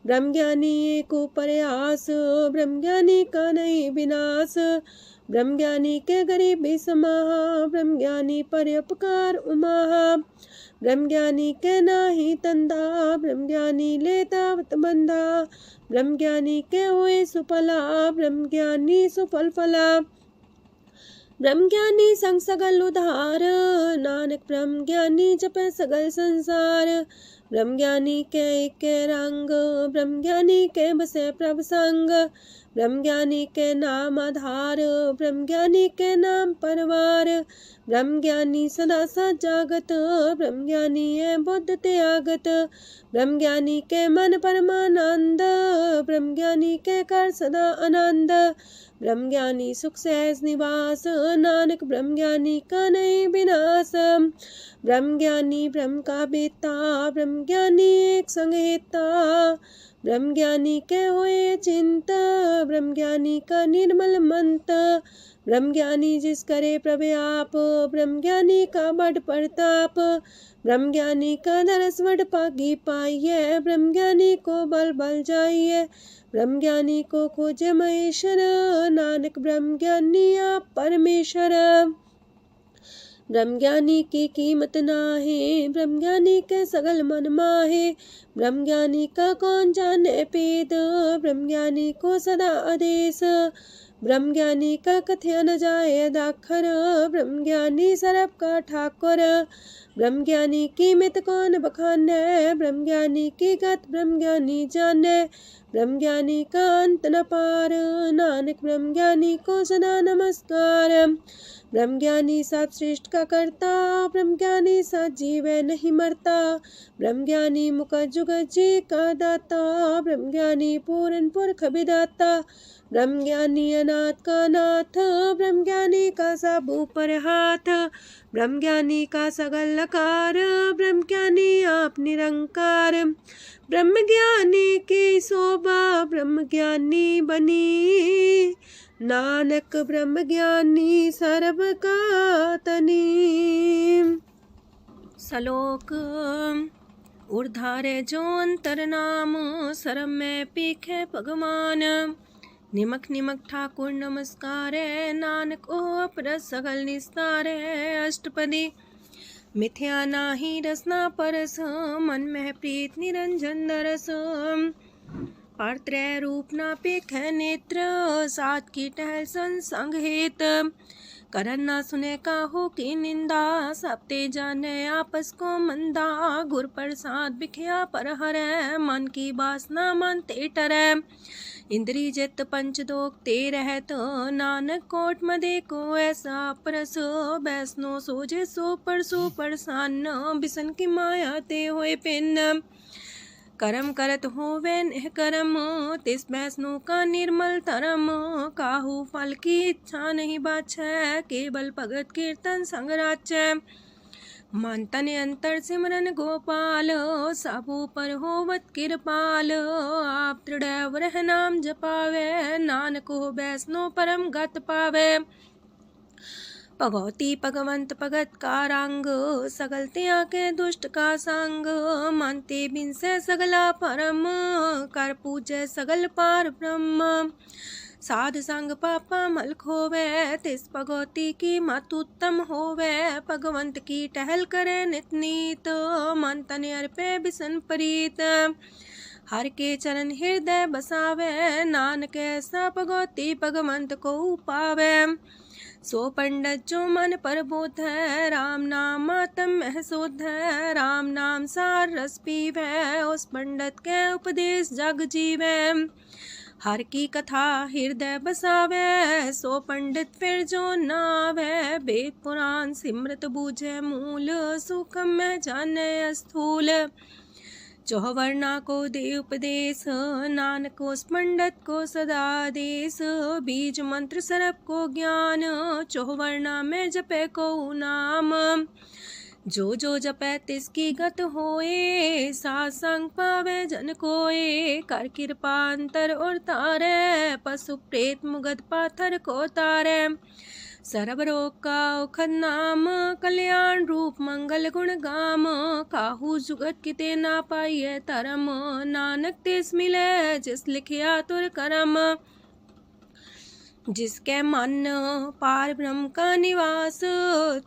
ब्रह्म ज्ञानी एक प्रयास, ब्रह्म ज्ञानी का नहीं विनाश, ब्रह्मज्ञानी के गरीबी समाहा, ब्रह्मज्ञानी परोपकार उमाहा। ब्रह्मज्ञानी के नाही तंदा, ब्रह्मज्ञानी लेतावत बंधा। ब्रह्मज्ञानी के हुए सुफला, ब्रह्मज्ञानी सुफल फला। ब्रह्मज्ञानी संग सगल उधार, नानक ब्रह्मज्ञानी जपे सगल संसार। ब्रह्मज्ञानी के एक रंग, ब्रह्मज्ञानी के बसे प्रभ संग। ब्रह्मज्ञानी के नाम आधार, ब्रह्मज्ञानी के नाम परवार। ब्रह्मज्ञानी सदा सजागत, ब्रह्मज्ञानी है बुद्ध त्यागत। ब्रह्मज्ञानी के मन परमानंद, ब्रह्मज्ञानी के कर सदा आनंद। ब्रह्मज्ञानी सुख सहज निवास, नानक ब्रह्मज्ञानी का नहीं विनाश। ब्रह्मज्ञानी ब्रह्म का बेता, ब्रह्मज्ञानी एक संग हेता। ब्रह्मज्ञानी के हुए चिंता, ब्रह्मज्ञानी का निर्मल मंत। ब्रह्मज्ञानी जिस करे प्रव्याप, ब्रह्मज्ञानी का बड़ प्रताप। ब्रह्मज्ञानी का दरस वड पागी पाइये, ब्रह्मज्ञानी को बल बल जाइए। ब्रह्मज्ञानी को खोजे महेश्वर, नानक ब्रह्मज्ञानी आप परमेश्वर। ब्रह्मज्ञानी की कीमत नाहे, ब्रह्मज्ञानी के सगल मन माहे। ब्रह्मज्ञानी का कौन जाने पेद, ब्रह्मज्ञानी को सदा आदेश। ब्रह्मज्ञानी का कथ्य न जाए दाखर, ब्रह्मज्ञानी सरब का ठाकुर। ब्रह्मज्ञानी की मित कौन बखाने, ब्रह्मज्ञानी की गत ब्रह्मज्ञानी जाने। ब्रह्मज्ञानी का अंत न पार, नानक ब्रह्मज्ञानी को सदा नमस्कार। ब्रह्मज्ञानी सब सृष्टि का करता, ब्रह्मज्ञानी सजीव नहीं मरता। ब्रह्मज्ञानी मुख जुग जी का दाता, ब्रह्मज्ञानी पूरन पुरख विदाता। ब्रह्मज्ञानी अनाथ का नाथ, ब्रह्मज्ञानी का सब ऊपर हाथ। ब्रह्मज्ञानी का सगल लकार, ब्रह्मज्ञानी आप निरंकार। ब्रह्मज्ञानी की शोभा, ब्रह्मज्ञानी बनी। नानक ब्रह्मज्ञानी सर्व का तनी। श्लोक उर्धारे जो अंतर नाम, सरम में पीखे भगवान। निमक निमक ठाकुर नमस्कार, नानक ओ अपर सगल निस्तार। अष्टपदी मिथ्या नाही रसना परस, मन में प्रीत निरंजन दरस। परत्रय रूप ना पेख नेत्र, सात की टहल संसंग हेत। करन ना सुने काहू की निंदा, सबते जाने आपस को मंदा। गुर प्रसाद बिखया पर हरै, मन की वासना मानते टरै। इंद्री जित पंच दोख ते रहत, नानक कोट मदे को ऐसा परस। बैसनो सोजे सो परसो परसान, बिसन की माया ते होए पिन। करम करत होवे नेह करम, तिस बैसनो का निर्मल धरम। काहू फल की इच्छा नहीं बाछै, केवल भगत कीर्तन संग राचै। मन तन अंतर सिमरन गोपाल, सब ऊपर होवत कृपाल। आप दृढ़ रह नाम जपावे, नानक हो बैसनो परम गत पावे। भगवती भगवंत भगत का रंग, सगल त्याग के दुष्ट का संग। मानते बिन से सगला परम, कर पूजे सगल पार ब्रह्म। साध संग पापा मल खोवे, तिस भगवती की मत उत्तम होवे। भगवंत की टहल करे नित नीत, मन तन अर्पे बिसन प्रीत। हर के चरण हृदय बसावे, नानक ऐसा भगवती भगवंत को पावे। सो पंडित जो मन पर बोध है, राम नाम आत्म में शोध है। राम नाम सार रस पीवे, उस पंडित के उपदेश जग जीवे। हर की कथा हृदय बसावे, सो पंडित फिर जो नावे। वेद पुराण सिमृत बूझे मूल, सूक्ष्म में जाने स्थूल। चौवर्णा को दे उपदेश, नानक उस पंडित को सदा देश। बीज मंत्र सरप को ज्ञान, चौवर्णा में जपे को नाम। जो जो जपे तिसकी गत होए, सासंग पावे जन कोए। कर कृपा अंतर और तारे, पशु प्रेत मुगध पाथर को तारे। सर्व रोग का औखद नाम, कल्याण रूप मंगल गुण गाम। काहू जुगत किते ना पाइये धरम, नानक तिस मिले जिस लिखिया तुर करम। जिसके मन पार ब्रह्म का निवास,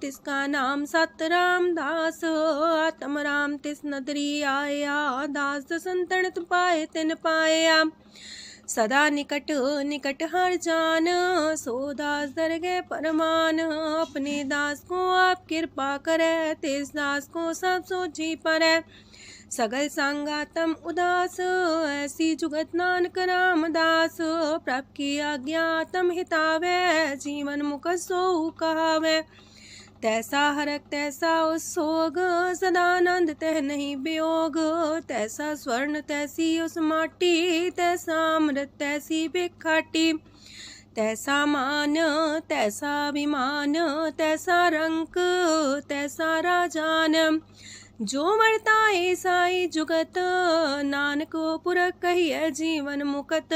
तिसका नाम सत रामदास। आत्म राम तिस नदरी आया, दास संतन पाए तिन पाया। सदा निकट निकट हर जान, सो दास दरगे परमान। अपने दास को आप कृपा करे, तिस दास को सब सोची परे। सगल संगातम उदास, ऐसी जुगत नानक रामदास। प्रभ की आज्ञा तम हितावे, जीवन मुख सो कहावे। तैसा हरक तैसा उत्सोग, सदानंद तह नहीं वियोग। तैसा स्वर्ण तैसी उस माटी, तैसा अमृत तैसी बिखाटी। तैसा मान तैसा अभिमान, तैसा रंक तैसा राजान। जो वर्ताए साई जुगत, नानक पुरख कहिए जीवन मुकत।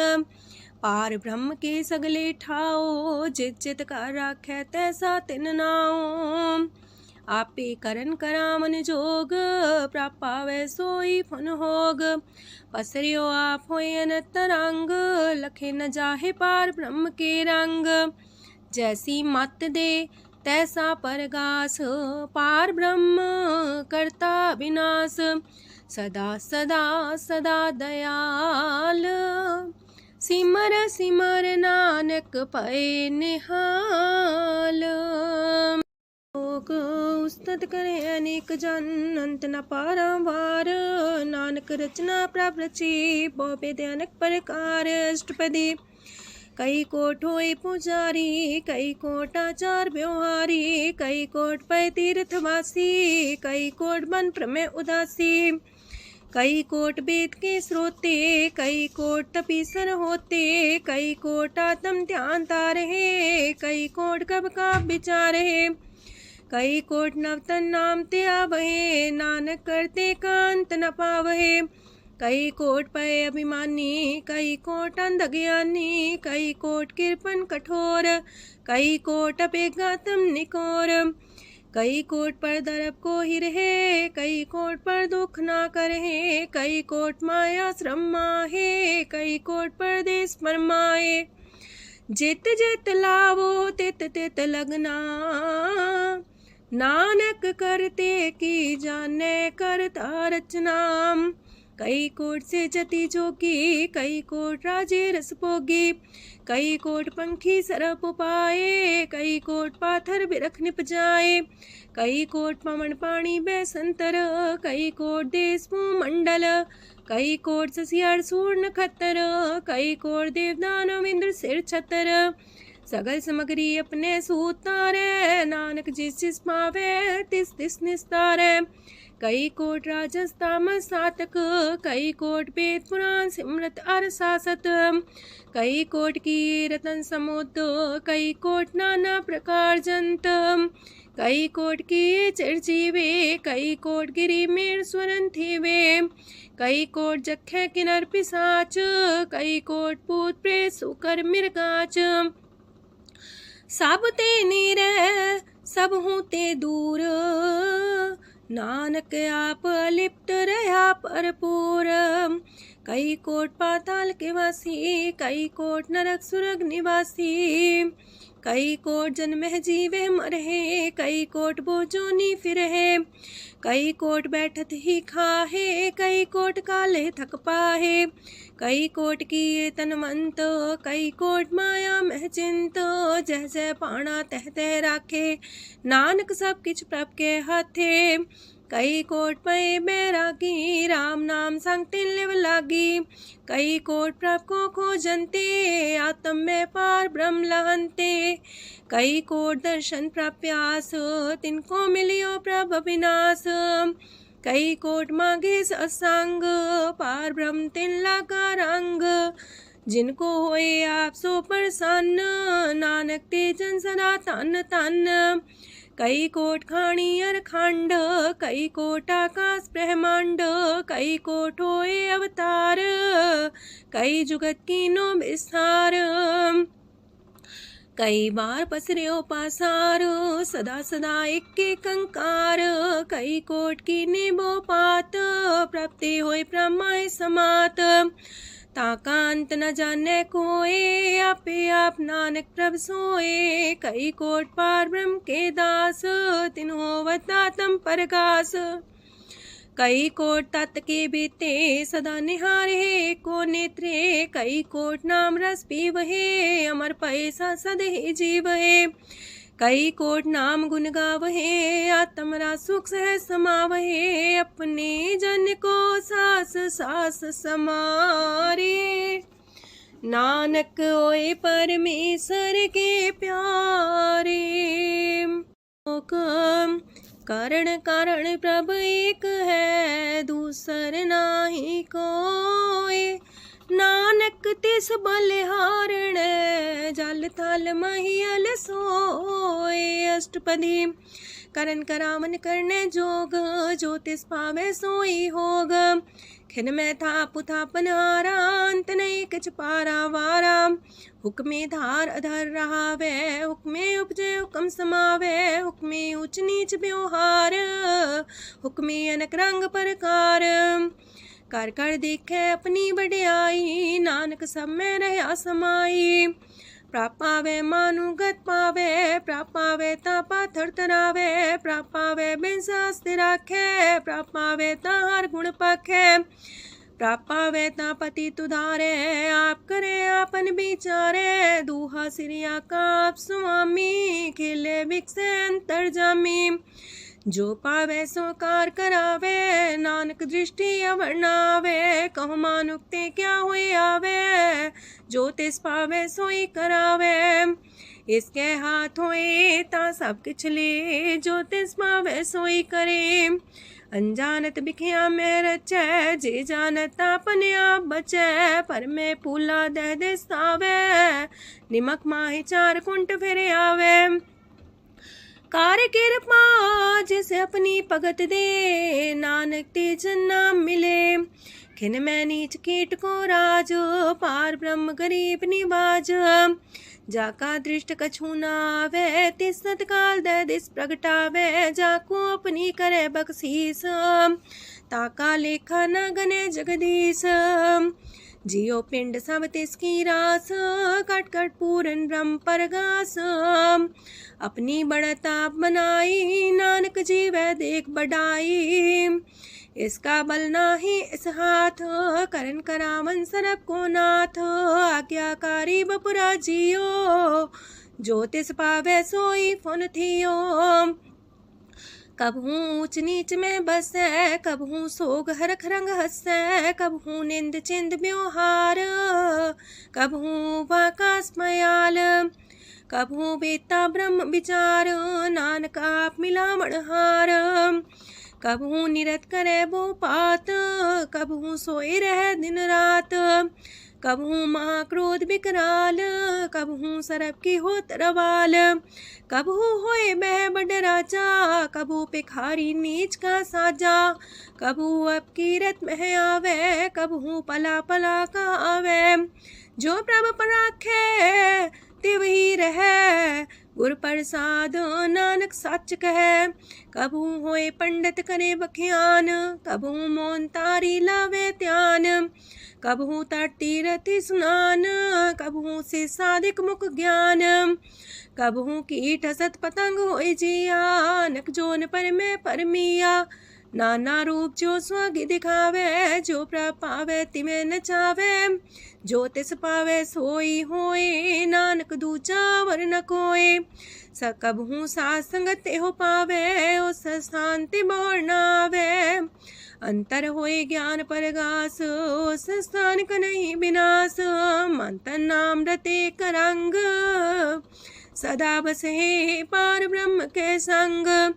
पार ब्रह्म के सगले ठाओ, जित जित कर राखै तैसा तिन नाओ। आपे करन करामन जोग, प्राप पावै सोई फन होग। पसरियो आप होय अनंत रंग, लखे न जाहे पार ब्रह्म के रंग। जैसी मत दे तैसा परगास, पार ब्रह्म करता विनाश। सदा सदा सदा दयाल, सिमर सिमर नानक पए निहाल। लोक उस्तत करे अनेक जन, अंत न पारावार। नानक रचना प्रभ रची, बहु अनेक प्रकार। अष्टपदी कई कोट होए पुजारी, कई कोट आचार व्यवहारी। कई कोट पै तीर्थवासी, कई कोट बन प्रमेय उदासी। कई कोट वेद के स्रोते, कई कोट तपीसर होते। कई कोट आत्म ध्यान तारहे, कई कोट कब का विचारे। कई कोट नवतन नाम ते आवहे, नानक करते कांत न पावहे। कई कोट पय अभिमानी, कई कोट अंधज्ञानी। कई कोट कृपन कठोर, कई कोट अपेगातम निकोर। कई कोट पर दरब को ही रहे, कई कोट पर दुख ना करहे। कई कोट माया श्रम माहे, कई कोट परदेश फरमाए। जित जित लावो तित तित लगना, नानक करते की जाने करता रचना। कई कोट से जति जोगी, कई कोट राजे रस भोगी। कई कोट पंखी सरप पाए, कई कोट पाथर बिरख निपजाए। कई कोट पवन पानी बैसंतर, कई कोट देश मंडल। कई कोट ससियार सूर नखत्तर, कई कोट देवदानव इंद्र सिर छतर। सगल सामग्री अपने सूतारे, नानक जिस जिस पावे तिस तिस निस्तारे। कई कोट राजस तामस सातक, कई कोट वेद पुराण सिमरत अर सासत। कई कोट की रतन समुद्र, कई कोट नाना प्रकार जंत। कई कोट की चिरजीवे, कई कोट गिरी मेर स्वरन थीवे। कई कोट जखे किनर पिसाच, कई कोट पूत प्रेत सुकर मिर्गाच। सब ते नीरे सब हूँ ते दूर, नानक आप अलिप्त रहा भरपूर। कई कोट पाताल के वासी, कई कोट नरक सुरग निवासी। कई कोट जन्म जीवे मरहे, कई कोट बोझोनी फिरहे। कई कोट बैठत ही खाहे, कई कोट काले थक पाहे। कई कोट की तनवंत, कई कोट माया मह चिंत। जह जह पाणा तह तह राखे, नानक सब किछ प्रभ के हाथे। कई कोट पए बैरागी, राम नाम संग तिन लिव लागी। कई कोट प्रभ को खोजंते, आत्म में पार ब्रह्म लहंते। कई कोट दर्शन प्रप्यास, तिनको मिलियो प्रभ अविनाश। कई कोट मांगे सत्संग, पार ब्रह्म तिन लागा रंग। जिनको होए आप सो प्रसन्न, नानक ते जन सदा तन तन। कई कोट खाणी अर खंड, कई कोट आकाश ब्रह्मांड। कई कोट होए अवतार, कई जुगत कीनो विस्तार। कई बार पसर्यो पासार, सदा सदा एक कंकार। कई कोट की निबो पात, प्राप्ति होए प्रमाय समात। ताका अंत न जाने कोय, आपे आप नानक प्रभ सोए। कई कोट पार ब्रह्म के दास, तिन होवत आत्म परगास। कई कोट तत् के बीते, सदा निहारे को नेत्रे। कई कोट नाम रस पीवहे, अमर पैसा सदहि जीवहे। कई कोट नाम गुण गावहे, आत्मरा सुख सह समावहे। अपने जन को सास सास समारे, नानक होए परमेश्वर के प्यारे। कारण कारण प्रभ एक है, दूसर नाही कोय। नानक तिस बलिहारण, जल थल महियल सोए। अष्टपदी करन करावन करने जोग, जो तिस पावे सोई होग। खिन में थाप थापन हारा, अंत नहीं किछ पारा वारा। हुक्मे धार अधर रहावे, हुक्मे उपजे हुक्म समावे। हुक्मे ऊंच नीच व्यवहार, हुक्मे अनक रंग प्रकार। कर कर देखे अपनी बड़ाई, नानक सब में रहा समाई। प्राप पावे मानुगत पावे, प्राप पावे ता पाथर तरावे। प्राप पावे बिन शास्त्र राखे, प्राप पावे ता हर गुण पाखे। प्राप पावे ता पति तुधारे, आप करे आपन विचारे। दूहा सिरिया का आप स्वामी, खिले बिकसे अंतर जामी। जो पावे सो कार करावे, नानक दृष्टि अवर्णावे। कहु मानुक्ते क्या हुए आवे, जो तिस पावे सोई करावे। इसके हाथ होए ता सब किछ ले, जो तिस पावे सोई करे। अनजानत बिखिया में रचै, जे जानत अपने आप बचै। पर में फूला दे दिसावे, निमक माही चार कुंट फिर आवे। कार्य कृपा जिसे अपनी भगत दे, नानक तेज नाम मिले। खिन में नीच कीट को राज, पार ब्रह्म गरीब निवाज। जाका दृष्ट कछु न आवे, तिस सतकाल दे दिस प्रगटावे। जाको अपनी करे बख्शीस, ताका लेखा न गने जगदीश। जियो पिंड सब तिसकी रास, कट कट पूरन ब्रह्म परगास। अपनी बढ़ता बनाई, नानक जीवै देख बढ़ाई। इसका बल नाही इस हाथ, करन करावन सरब को नाथ। आज्ञाकारी बपुरा जियो, जो तिस पावे सोई फुन थियो। कबहू ऊंच नीच में बसै, कबहू सोग हरख रंग हंसै। कबहू निंद चिंद व्यवहार, कबहू वाकास मयाल। कबहू बेता ब्रह्म विचार, नानक आप मिलावण हार। कबहू निरत करे वो पात, कबहू सोए रह दिन रात। कबहू महाक्रोध विकराल, कबहू सरब की होत रवाल। कबहू होए बह बड़ राजा, कबहू भिखारी नीच का साजा। कबहू अब कीरत में आवे, कबहू पला पला का आवे। जो प्रभ पर राखे, तिव ही रहे। गुर प्रसाद नानक सच कहे। कबहू होए पंडित करे बख्यान, कबहू मौन तारी लावे ध्यान। कबहू तट तीरथि स्नान, कबहू से साधिक मुख ज्ञान। कबहू कीट हसत पतंग होए जिया, नक जोन पर में परमिया। नाना रूप जो स्वागी दिखावे, जो प्रभ पावे तिमें नचावे। जो तिस पावे सोई होए, नानक दूजा वर न कोय। सकबहू साथ संगत हो पावे, उस शांति मोर नावे। अंतर होए ज्ञान परगास, उस स्थान का नहीं विनाश। मंतन नाम रते करंग, सदा बसे पार ब्रह्म के संग।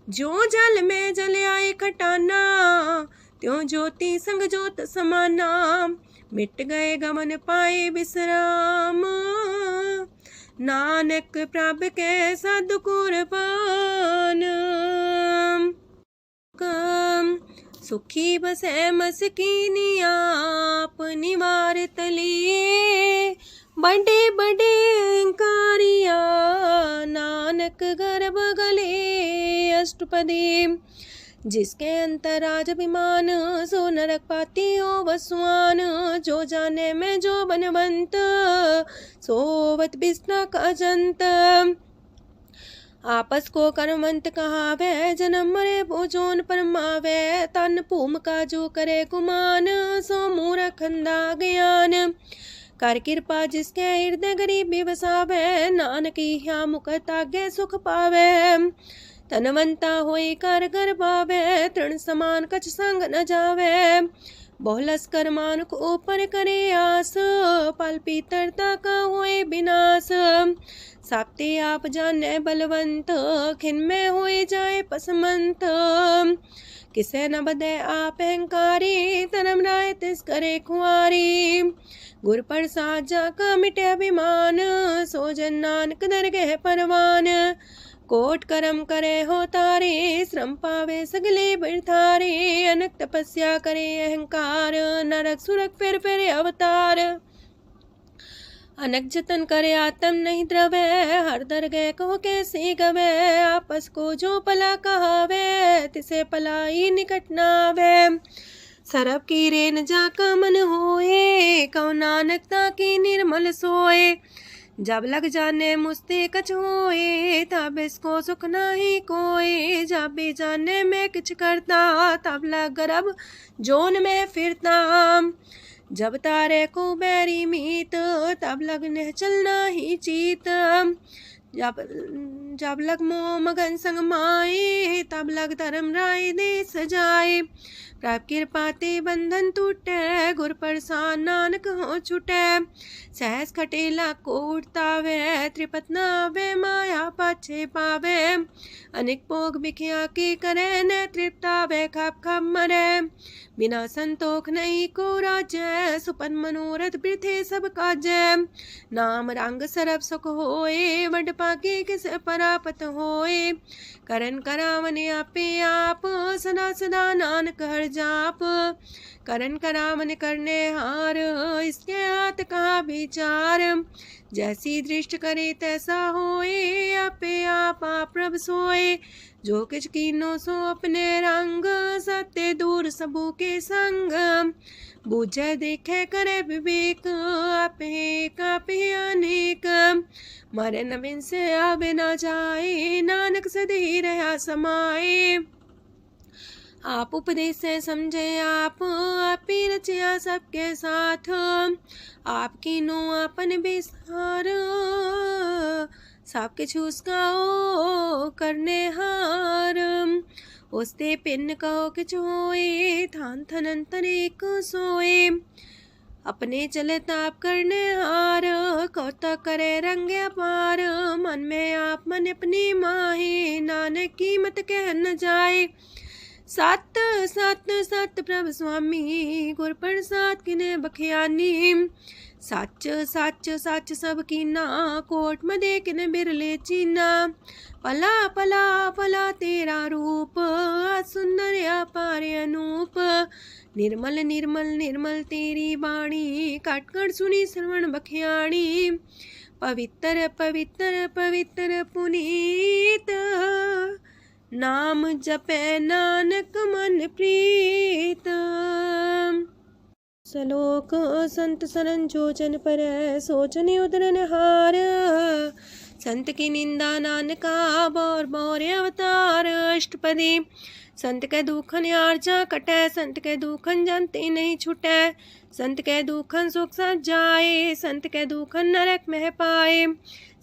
जो जल में जल आए खटाना, त्यों ज्योति संग ज्योत समाना। मिट गए गमन पाए विश्राम, नानक प्रभ के सद्कुरबान। सुखी बसे मस्कीनी आप निवार तलिए। बड़े बड़े कारिया, नानक गर्भ गले। अष्टपदी जिसके अंतराज अभिमान, सो नरक पाती हो वसुआन। जो जाने में जो बनवंत, सोवत बिस्ना का जंत। आपस को कर्मंत कहावे, जन्म मरे भोजोन परमावे। तन भूम का जो करे गुमान, सो मूर्ख अंधा ज्ञान। कर कृपा जिसके हृदय गरीबी बसावे, नानक यहाँ मुख तागे सुख पावे। तनवंता होई कर घर पावे, तृण समान कछ संग न जावे। बहुलस कर मानुक ऊपर करे आस, पल पीतरता का होए विनाश। साप्ते आप जाने बलवंत, खिन में होए जाए पसमंत। किसे न बदे आप अहंकारी, धर्म राय तिस करे खुआरी। गुर प्रसाद जाका मिटे अभिमान, सो जन नानक दरगह परवान। कोट करम करे हो तारे, श्रम पावे सगले बिरथारे। अनक तपस्या करे अहंकार, नरक सुरक फिर अवतार। अनक जतन करे आत्म नहीं द्रवे, हर दरगह कहो कैसे गवे। आपस को जो पला कहावे, तिसे पलाई निकट नावे। सरब की रेन जाका मन होए, कहो नानक ताकी निर्मल सोए। जब लग जाने मुझते कछ होए, तब इसको सुख नाही कोई। जब भी जाने में किछ करता, तब लग गर्भ जोन में फिरता। जब तारे को बैरी मीत, तब लगने चलना ही चीत। जब लग मोह मगन संग माए, तब लग धर्म राय दे सजाए। प्रभ कृपा ते बंधन टूटे, गुर प्रसाद नानक हो छूटे। सहस खटेला को उठतावे, त्रिपत नावे माया पाछे पावे। अनेक भोग बिखिया की करे, न तृप्तावे खप खप मरे। बिना संतोख नहीं को राज्य, सुपन मनोरथ वृथे सब काजै। नाम रंग सरब सुख होए, वड पाके किस परापत होए। करन करावन आपे आप, सदा सदा नानक हर जाप। करन करावन करने हार, इसके हाथ का विचार। जैसी दृष्ट करे तैसा होए, आपे आप प्रभ सोए। जो किछ कीनो सो अपने रंग, सत्य दूर सबू के संग। बूझे देखे करे विवेक, आपे अनेक। मरे न बिन से आवे न जाए, नानक सदी रहा समाए। आप उपदेश से समझे आप ही रचिया सबके साथ। आपकी नो आपन विस्तार, सब किछु उसका ओ करने हार। उसते पिन कहो किछु होए, थान थन एक सोए। अपने चले ताप करने हार, कौतक करे रंग अपार। मन में आप मन अपनी माहे, नानक की मत कह न जाए। सत सत सत प्रभ स्वामी, गुर प्रसाद किने बखियानी। सच सच सच सब कीना, कोट मदे किने बिरले चीना। पला पला पला तेरा रूप, सुंदर अपार अनूप। निर्मल निर्मल निर्मल तेरी बाणी, काट कर सुनी श्रवण बखियाणी। पवित्र पवित्र पवित्र पुनीत, नाम जपे नानक मन प्रीत। सलोक संत सरन जो जन पर, सोचने उदरन हार। संत की निंदा नानका, बौर बौर अवतार। अष्टपदी संत के दुखन आर्जा कटे, संत के दुखन जानते नहीं छुटे। संत के दुखन सुख सज जाए, संत के दुखन नरक में पाए।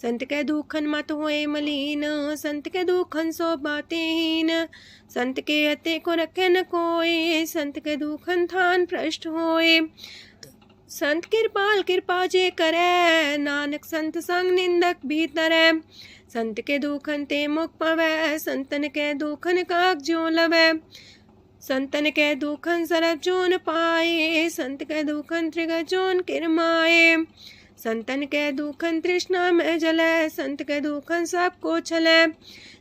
संत के दुखन मत होए मलीन, संत के दुखन सो बातें हीन। संत के अते को रखे न कोई, संत के दुखन थान भ्रष्ट होए। संत कृपाल कृपा जे करे, नानक संत संग निंदक भीतरै। संत के दुखन ते मुख पवै, संतन के दुखन काक जो लवै। संतन के दुखन सरब जोन पाए, संत के दुखन त्रिगत जोन किरमाए। संतन के दुखन तृष्णा में जले, संत के दुखन सबको छले।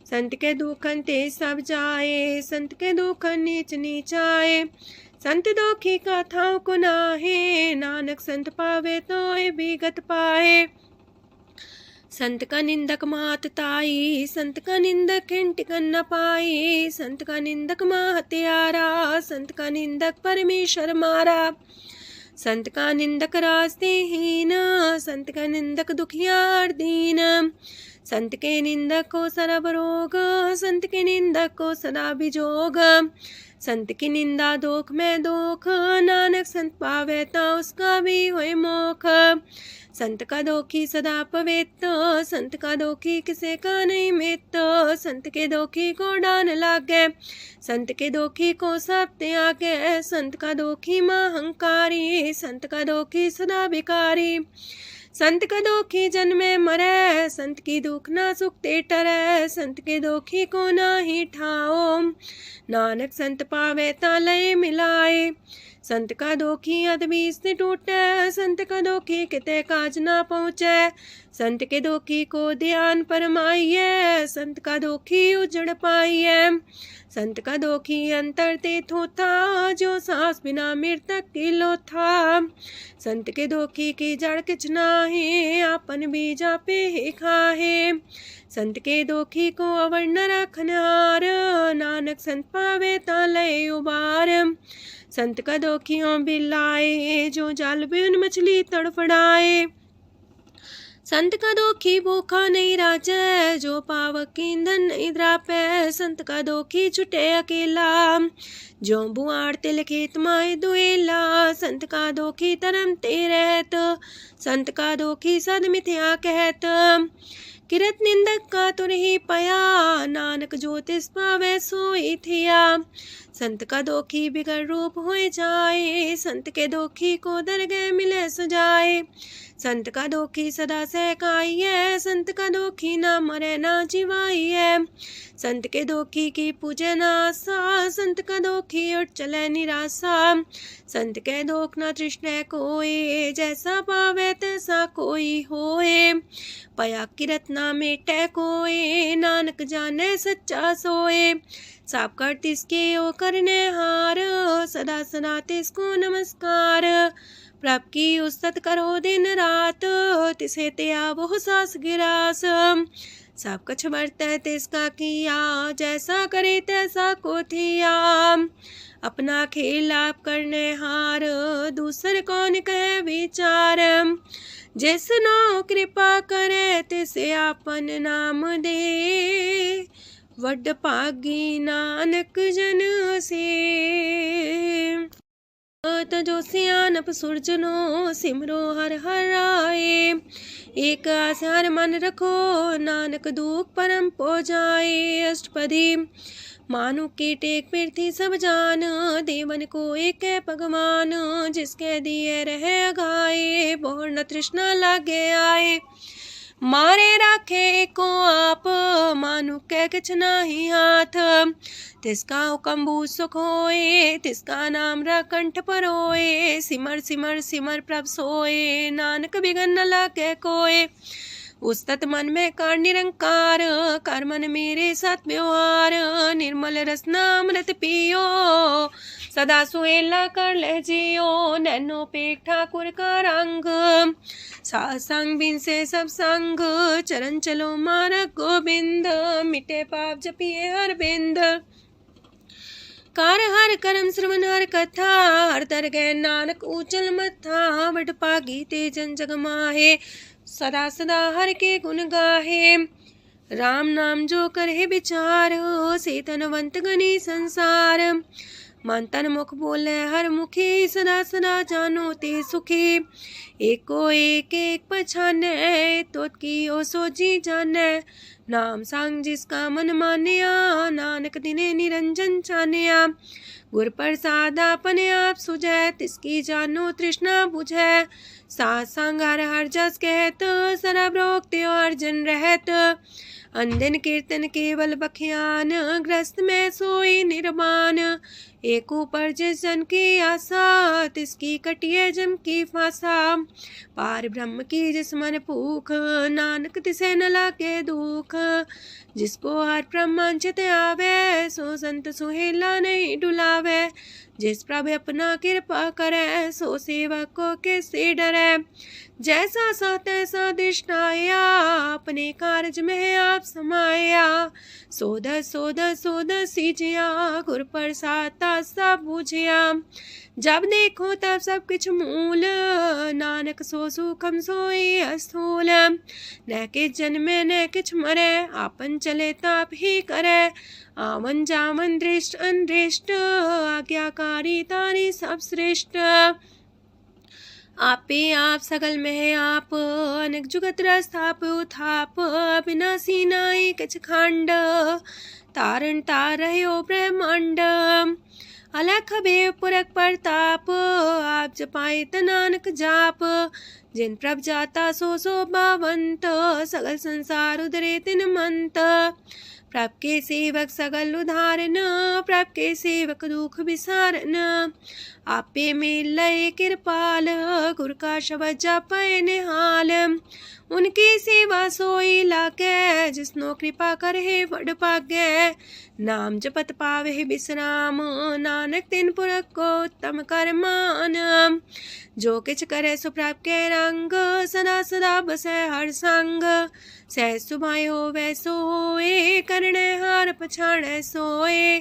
संत के दुखन ते सब जाए, संत के दुखन नीच नीचाए। संत दोखी कथाओं को नाहे, नानक संत पावे तो विगत पाए। संत का निंदक मात ताई, संत का निंदक हिंटिकन न पाई, संत का निंदक माँ हत्यारा, संत का निंदक परमेश्वर मारा। संत का निंदक रास्ते हीन, संत का निंदक दुखियार दीन, संत के निंदक को सरब रोग, संत के निंदक को सदा बिजोग। संत की निंदा दोख में दोख, नानक संत पावे ता उसका भी होए मोख। संत का दोखी सदा पवित्र, संत का दोखी किसे का नहीं मित, संत के दोखी को डान लागे, संत के दोखी को सब त्यागे, संत का दोखी महांकारी, संत का दोखी सदा भिकारी। संत का दोखी जन्मे मरे, संत की दुख ना सुख ते टरे, संत के दोखी को ना ही ठाओ, नानक संत पावे ता लय मिलाए। संत का दोखी अदबीस से टूटे, संत का दोखी किते काज ना पहुँचे, संत के दोखी को ध्यान परमाइए, संत का दोखी उजड़ पाइए। संत का दोखी अंतर ते थोथा, जो सांस बिना मृतक की लोथा। संत के दोखी की जड़ किछ नाहे, आपन बीजा पे ही खाहे। संत के दोखी को अवर न रखनहार, नानक संत पावे ता लय उबार। संत का दोखियों बिलाए, जो जाल बिन मछली तड़फड़ाए। संत का दोखी भूखा नहीं राजे, जो पावक ईंधन नहीं द्रापे। संत का दोखी छुटे अकेला, जो बुआड़ तिल खेत माए दुएला। संत का दोखी तरम ते रहत, संत का दोखी सद मिथ्या कहत। किरत निंदक का तुर ही पया, नानक जो तिस पावे सोई थिया। संत का दोखी बिगड़ रूप होए जाए, संत के दोखी को दरगह मिले सजाए। संत का दोखी सदा सहकाइए, संत का दोखी ना मरे ना जिवाइए। संत के दोखी की पूजे ना आशा, संत का दोखी उठ चले निराशा। संत के दोख ना तृष्णा कोई, जैसा पावे तैसा कोई होए। पया किरत ना मेटे कोई, नानक जाने सच्चा सोए। साप कर तिसके ओ करने हार, सदा सदा तिसको नमस्कार। प्रभ की उस्तत करो दिन रात, तिसे त्या वो सास गिरास। सब कछ बरतै तिसका किया, जैसा करे तैसा को थिया। अपना खेल आप करने हार, दूसर कौन कहे विचार। जिसनो कृपा करे तिसे आपन नाम दे, वड पागी नानक जन से। तजो सियानप सुरजनो, सिमरो हर हर आए। एक आसार मन रखो, नानक दुख परम पो जाए। अष्टपदी मानु के टेक पृथ्वी सब जान, देवन को एक है भगवान। जिसके दिए रहे अघाए, बोर न तृष्णा लागे आए। मारे राखे को आप, मानु के किछ नाही हाथ। तिसका हुक्म भू सुख होए, तिसका नाम रकंठ पर होए। सिमर सिमर सिमर प्रभ सोए, नानक बिगन न लागे कोय। उस्तत मन में कर निरंकार, कर मन मेरे साथ व्यवहार। निर्मल रसना अमृत पियो, सदा सुहेला कर ले जियो। नैनो पेट ठाकुर का रंग, सासंग बिन से सब संग। चरण चलो मार्ग गोविंद, मिटे पाप जपिए हर बिंद। कार हर करम श्रवण हर कथा, हर दरगह नानक ऊचल मथा। वड पागी ते जन जग माहे, सदा सदा हर के गुण गाहे। राम नाम जो करे विचार, से तनवंत गनी संसार। मन तन मुख बोले हर मुखी, सदा सदा जानो ते सुखी। एको एक एक पछाने, तो की ओ सोजी जाने। नाम सांग जिसका मन मानिया, नानक दिने निरंजन छानिया। गुर प्रसाद अपने आप सुझै, तिसकी जानो तृष्णा बुझै। सात संग हर हर जस कहत, सरब रोग त्यो अर्जन रहत। अनदिन कीर्तन केवल बखियान, ग्रस्त में सोई निर्वाण। एक ऊपर जिस जन की आशा, तिसकी कटिए जम की फांसा। पार ब्रह्म की जिस मन भूख, नानक तिसे न लागे दुख। जिसको हर प्रमांचित आवे, सो संत सुहेला नहीं डुलावे। जिस प्रभु अपना कृपा करे, सो सेवक को किससे डरे। जैसा सा तैसा दिशनाया, अपने कारज में आप समाया। सोध सोध सोध सीजिया, गुर प्रसाद सब बुझिया। जब देखो तब सब कुछ मूल, नानक सो सुखम सोई अस्थूल। न किछ जन्मे न किछ मरे, आपन चले ताप ही करे। आवन जावन दृष्ट अनदृष्ट, आज्ञाकारी तारी सब श्रेष्ठ। आपे आप सगल में आप, अनेक जुगत रस्थाप उथाप। विनाशी नाई किछ खंड, तारण तार रह्यो ब्रह्मांड। अलख बेव पुरख प्रताप, आप जपाए नानक जाप। जिन प्रभ जाता सो शोभावंत, सगल संसार उदरे तिन मंत। प्रभ के सेवक सगल उधारन, प्रभ के सेवक दुख विसारन। आपे में लय कृपाल, गुर का शब्द जपै निहाल। उनकी सेवा सोई लागे, जिसनो कृपा करे वड पागे। नाम जपत पावे विश्राम, नानक तिन पुरख को उत्तम कर मान। जो किछ करे सो प्रभ के रंग, सदा सदा बसै हर संग। सहज सुभाए होवै सो होए, करणे हार पछाड़ै सोए।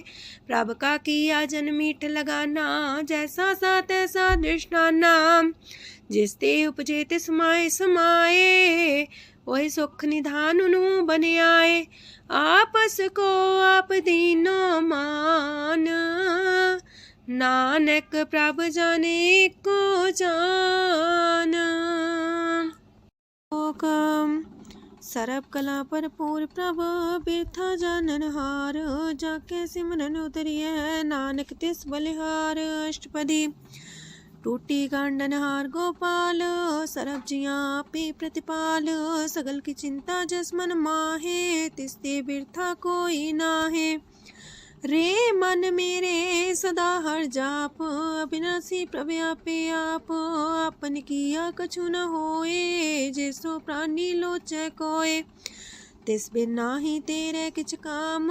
प्रभ का किया जन मीठ लगाना, जैसा सा तैसा दृष्टाना। जिस ते उपजे तिस समाए समाए, वही सुख निधान उनु बन आए। आपस को आप दीनो मान, नानक प्रभ जाने को जान। सरब कला पर पूर प्रभ, बिरथा जानन हार। जाके सिमरन उतरिए, नानक तिस बलिहार। अष्टपदी। टूटी गांडन हार गोपाल, सरब जिया पे प्रतिपाल। सगल की चिंता जस मन माहे, तिसते बिरथा कोई नाहे। रे मन मेरे सदा हर जाप, अविनाशी प्रभु आपे आप। आपन किया कछु न होए, जैसो प्राणी लोचै कोय। तिस बिन नाही तेरे किछ काम,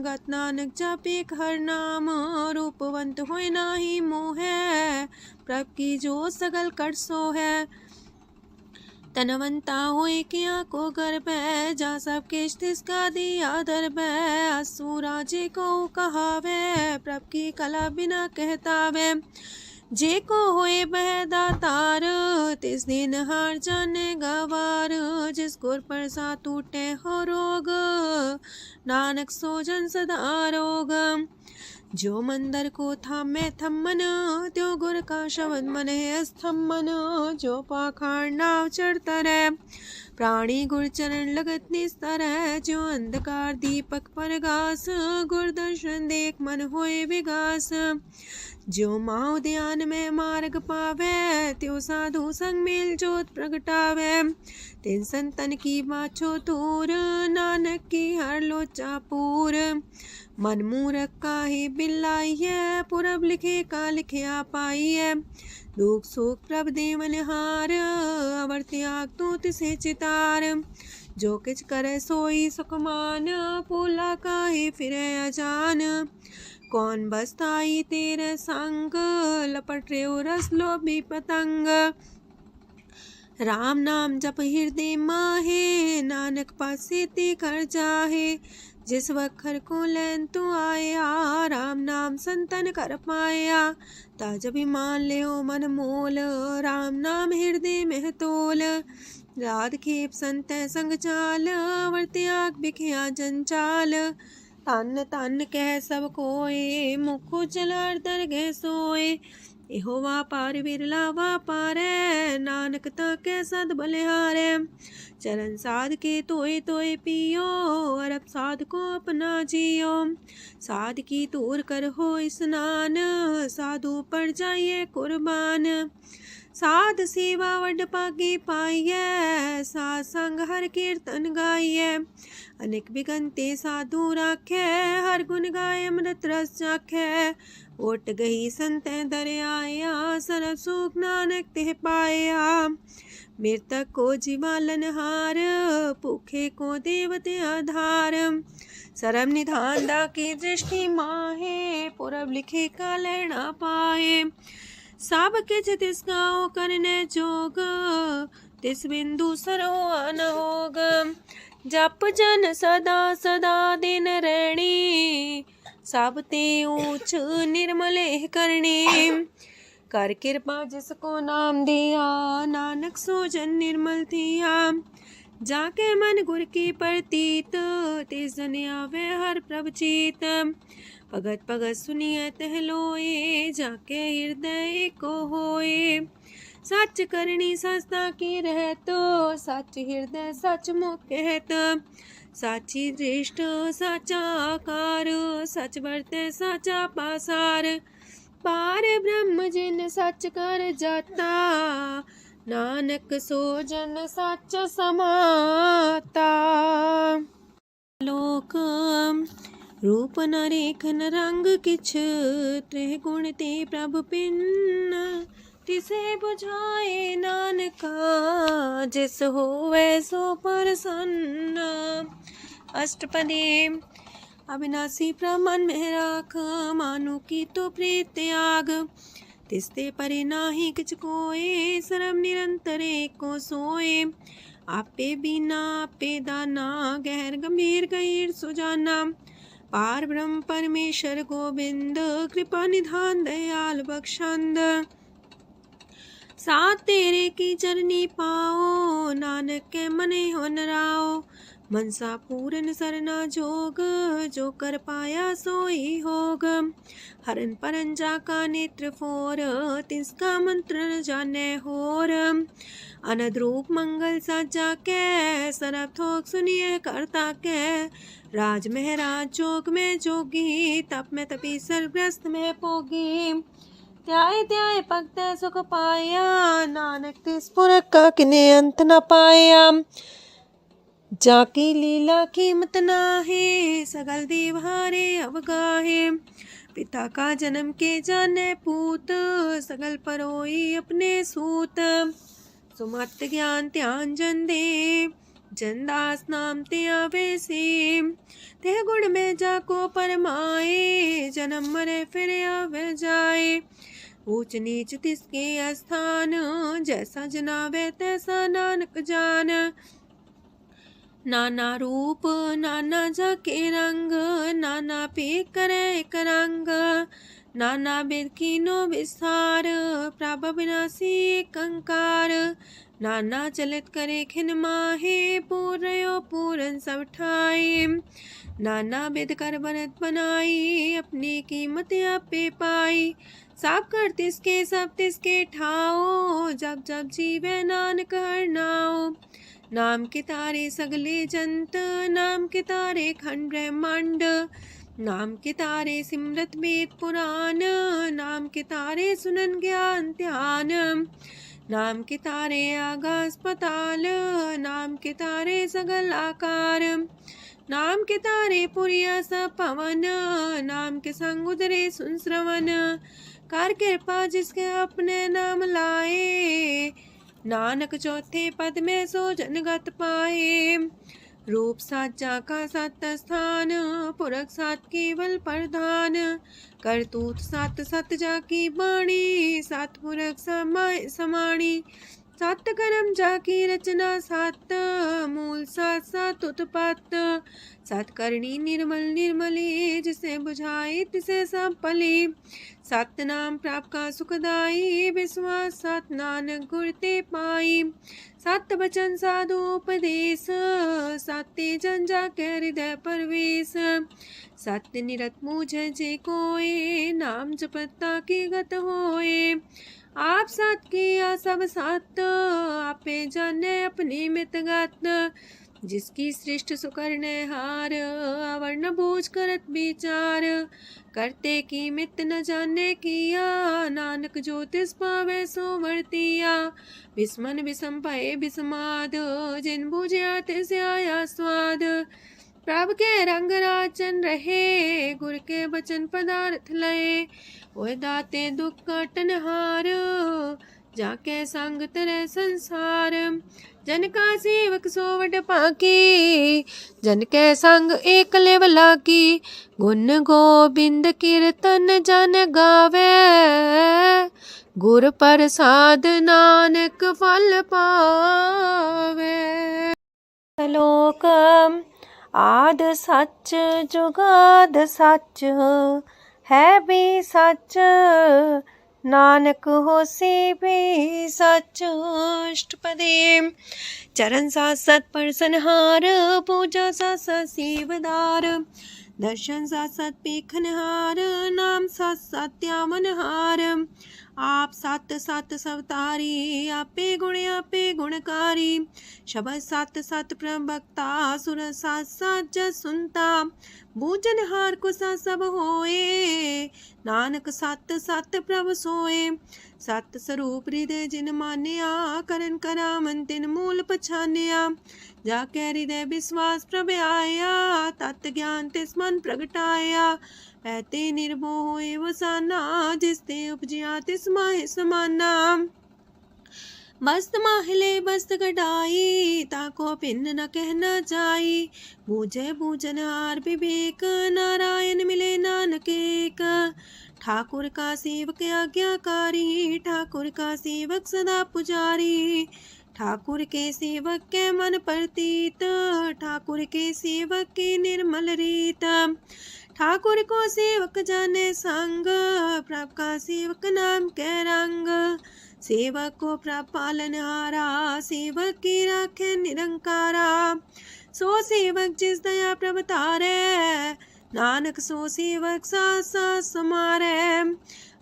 गत नानक जापे हर नाम। रूपवंत होय नाही मोह, प्रभ की जो सगल कर सो है। तनवंता होए किया को गर्भ, जा सब केश तिसका दिया दर्भ। असु राजे को कहावे, प्रभ की कला बिना कहतावे। जे को होए बह दातार, तिस दिन हार जाने गवार। जिस गुर प्रसाद टूटे हो रोग, नानक सो जन सदा रोग। जो मंदर को थामे थम्मन, त्यो गुर का शब्द मन है स्तम्भन। जो पाखार नाव चढ़ता रहे, प्राणी गुर चरण लगत निस्तर है। जो अंधकार दीपक पर घास, गुर दर्शन देख मन होए विगास। जो माओ ध्यान में मार्ग पावे, त्यो साधु संग मेल जोत प्रगटावे। तिन संतन की बाछो तूर, नानक की हर लोचा पूर। मन मूरख काहे बिलाइए, पुरब लिखे का लिखिया पाइए। दुख सुख प्रभ देवन हार, अवर त्याग तू तिसे चितार। जो किछ करे सोई सुखमान, पोला काहे फिरे अजान। कौन बसताई तेरे संग, लपट रे रस लोभी पतंग। राम नाम जप हृदय माहे, नानक पासे ते कर जाहे। जिस वखर को लैन तू आया, राम नाम संतन कर पाया। ताज अभिमान ले मन मोल, राम नाम हृदय में तोल। राध खेप संत संग चाल, वर त्याग बिखिया जंचाल। तन तन कह सब कोय, मुखो चलार दरगह सोए। एहो वापार बिरला वापारे, नानक ताके सद बलिहारे। चरण साध के तोय तोय पियो, अरब साध को अपना जियो। साध की तूर कर हो स्नान, साधु पर जाइए कुर्बान। साध सेवा वड पागे पाइयै, साध संग हर कीर्तन गाइयै। अनेक बिगंते साधु राखै, हर गुण गाय अमृत रस चाखै। ओट गई संतै दर आया, सरब सुख नानक तिह पाया। मृतक को जीवालन हार, भूखे को देवते आधार। सरब निधान दा की दृष्टि माहे, पुरब लिखे का लहना पाए। सब किछ तिस गाओ करने जोग, तिस बिंदु सरो अनहोग। जप जन सदा सदा दिन रैणी, सब ते ऊंच निर्मल करणी। कर कृपा जिसको नाम दिया, नानक सो जन निर्मल थिया। जाके मन गुर की प्रतीत, तिस जन आवे हर प्रभ चीत। भगत भगत सुनिए तह लोए, जाके हृदय को होए। सच करनी सस्ता की रहत, सच हृदय सच मुख कहत। साची दृष्ट साचा आकार, सच बरते साचा पासार। पार ब्रह्म जिन सच कर जाता, नानक सो जन सच समाता। लोक रूप न रेखन रंग किछ, त्रिह गुण ते प्रभ पिन्न। तिसे बुझाए नानका, जिस होवे सो प्रसन्न। अष्टपदी। अविनाशी प्रमन में राख, मानु की तो प्रीत त्याग। तिसते परे नाही किछ कोय, सरब निरंतर एको सोए। आपे बिना आपे दाना, गहर गंभीर गहीर सुजाना। पार ब्रह्म परमेश्वर गोविंद, कृपा निधान दयाल बख्शंद। साथ तेरे की चरनी पाओ, नानक के मने हो नराओ। मनसा पूरन सरना जोग, जो कर पाया सोई होग। हरन परन जाका नेत्र फोर, तिसका मंत्र न जाने होर। अनद रूप मंगल साजा के, सरब थोक सुनिए करता के। राज महराज जोग में जोगी, तप में तपी सर्वग्रस्त में पोगी। त्याय त्याय भक्त सुख पाया, नानक तिस पुरख का किने अंत न पाया। जाकी लीला कीमत नाहे, सगल देव हारे अवगाहे। पिता का जन्म के जाने पूत, सगल परोई अपने सूत। सुमत ज्ञान ध्यान जन दे, जनदास नाम ते आवे से। तेह गुण में जाको परमाए, जन्म मरे फिर आवे जाए। ऊंच नीच तिसके स्थान, जैसा जनावे तैसा नानक जान। नाना रूप नाना जाके रंग, नाना पे करे एक रंग। नाना वेद कीनो विस्तार, प्रभ विनाशी एक अंकार। नाना चलित करे खिन माहे, पूर्यो पूरन सब ठाए। नाना वेद कर बनत बनाई, अपनी कीमत आपे पाई। सब कर तिसके सब तिसके ठाओ, जब जब जीवे नानक हर नाओ। नाम के तारे सगले जंत, नाम के तारे खंड ब्रह्मांड। नाम के तारे सिमरत वेद पुराण, नाम के तारे सुनन ज्ञान ध्यान। नाम के तारे आकाश पाताल, नाम के तारे सगल आकार। नाम के तारे पुरिया सब पवन, नाम के संग उदरे सुन श्रवण। कर कृपा जिसके अपने नाम लाए, नानक चौथे पद में सो जनगत पाए। रूप साचा का सत स्थान, पुरख सात केवल प्रधान। करतूत सत सत जाकी बाणी, सत पुरख समाय समाणी। सत कर्म जाकी रचना सत, मूल सात सात उत्पत्त। सत करणी निर्मल निर्मली, जिसे बुझाई तिसे सब पली। सत नाम प्राप का सुखदाई, विश्वास सत नानक गुर ते पाई। सत वचन साधु उपदेश, सत्य जन जाके हृदय परवेश। सत्य निरत मुझे जे कोय, नाम जपता की गत होए। आप सत किया सब सत, आपे जाने अपनी मित गत। जिसकी सृष्ट सुकर्णहार आवरण बोझ करत विचार करते की मित न जाने किया नानक ज्योतिष पावे सो वर्तिया विस्मन विषम पाए विस्माद जिन बुझिया तिस आया स्वाद प्रभ के रंग राचन रहे गुर के बचन पदार्थ लय ओए दाते दुख काटन हार जाके संग तरह संसार जन का सेवक सोवट पाकी जन के संग एक लेवला की गुण गोबिंद कीर्तन जन गावे गुर प्रसाद नानक फल पावे। श्लोक आद सच जुगाद सच है भी सच नानक होसी भी सच। अष्टपदी चरण साथ सत परसनहार पूजा साथ साथ सेवदार दर्शन साथ साथ पेखनहार नाम साथ साथ त्यामनहार आप सत सत सवतारी आपे गुणकारी शब्द सत सत प्रवक्ता सुर सात सात जस सुनता बूझनहार को सा सब होए नानक सत सत प्रभ सोए सत स्वरूप हृदय जिन मान्या करन करा मन तिन मूल पछान्या जाके हृदय विश्वास प्रभ आया तत् ज्ञान तिस मन प्रगटाया पैते निर्भो होए वसाना जिसते उपजिया तिस माहि समाना मस्त माहिले बस्त कटाई ताको पिन न कहना जाई बूझे बूझन हार विवेक नारायण मिले नानक एक ठाकुर का सेवक आज्ञाकारी ठाकुर का सेवक सदा पुजारी ठाकुर के सेवक के मन प्रतीत ठाकुर के सेवक की निर्मल रीत ठाकुर को सेवक जाने संग प्रभ का सेवक नाम के रंग सेवक को प्रभ पालनहारा सेवक की राखे निरंकारा सो सेवक जिस दया प्रभ तारे नानक सो सेवक सा समारे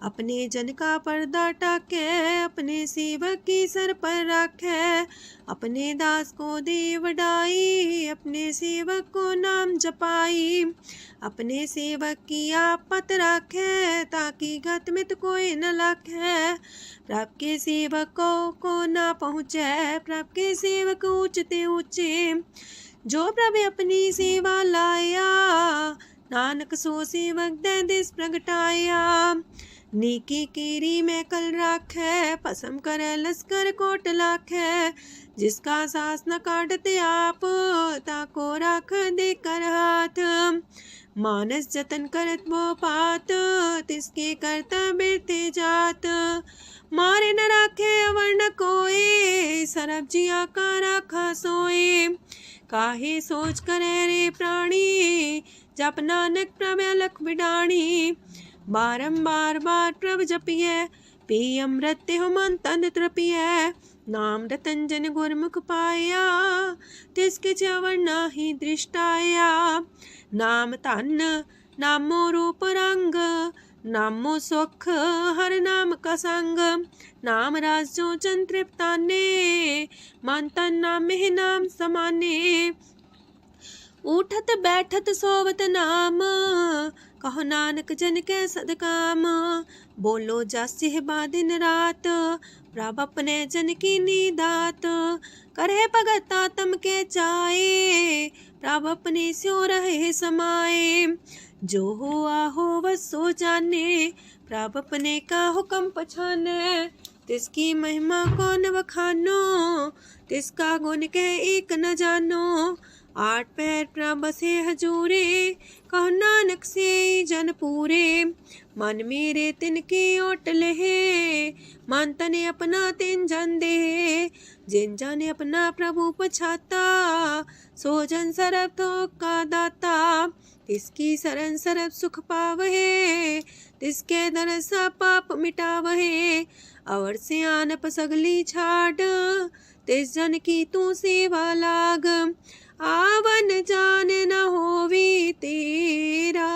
अपने जन का पर्दा टाके अपने सेवक की सर पर रखे अपने दास को दे वडाई अपने सेवक को नाम जपाई अपने सेवक की आपत रखे ताकि गत मित कोई न लखे प्रभ के सेवक को ना पहुँचे प्रभ के सेवक ऊंचते ऊंचे जो प्रभ अपनी सेवा लाया नानक सो सेवक दे दिस प्रगटाया नीकी केरी में कल राखे पसम करे लस्कर कोट लाखे जिसका सास न काटते आप ताको राख दे कर हाथ मानस जतन करत वो पात तिसके करता बिरते जात मारे न राखे अवर न कोई सरब जिया का राखा सोए काहे सोच करे रे प्राणी जप नानक प्रभ अलख बिडाणी बारंबार बार प्रभ जपिए पी अमृत हो मन तन तृपिए नाम रतन जन गुरमुख पाया तिसके चवर नाही दृष्टाया नाम तन नामो रूप रंग नामो सुख हर नाम का संग नाम राज जो जन तृप्ताने मन तन नाम में नाम समाने उठत बैठत सोवत नाम कहो नानक जन के सदकाम बोलो जस दिन रात प्रभ अपने जन की नीदात करे भगत आत्म के चाए प्रभ अपने स्यो रहे समाए जो हुआ हो वसो जाने प्रभ अपने का हुक्म पछाने तिसकी महिमा कौन बखानो तिसका गुण के एक न जानो आठ पैर प्रभ से हजूरे कहो नानक से जन पूरे मन मेरे तिनकी ओट लहे मन तने अपना तिन जन दे जिन जाने अपना प्रभु पछाता सो जन सरब थोक का दाता तिसकी शरण सरब सुख पावहे तिसके दरसा पाप मिटावहे अवर से आन पसगली छाड़ तिस जन की तू सेवा लाग आवन जान न होवी तेरा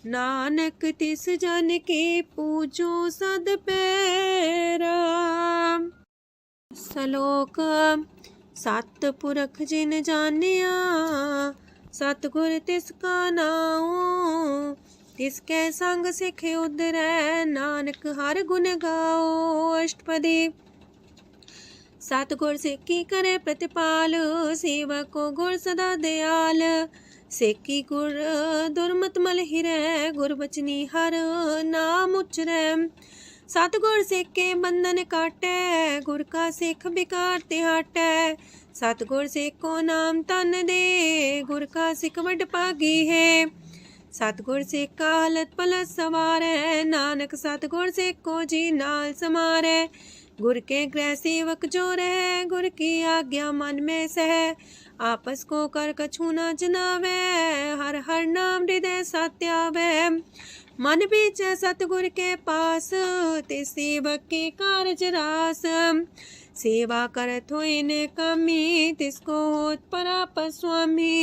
नानक तिस जन के पूजो सद पैरा। श्लोक सतपुरख जिन जानिया सतगुर तिसका नाओ। तिसके संग सिख उधरै नानक हर गुण गाओ। अष्टपदी। सतगुर सिक्की करे प्रतिपाल सेवक को गुर सदा दयाल। सेकी गुर दुर्मत मल हिरै गुर बचनी हर नाम उचरै। सतगुर सेके बंधन काटै गुर का सिख बिकार ते हटै। सतगुर सेको नाम तन दे गुर का सिख वड भागी है। सतगुर सेका हलत पलत सवारै नानक सतगुर सेको जी नाल समारै। गुर के गृह सेवक जो रह गुर की आज्ञा मन में सह। आपस को कर कछु न जनावै हर हर नाम हृदय सत्यावै। मन बीच सतगुर के पास ते सेवक के कारज रास। सेवा करत होए ने कामी तिसको होत परापर स्वामी।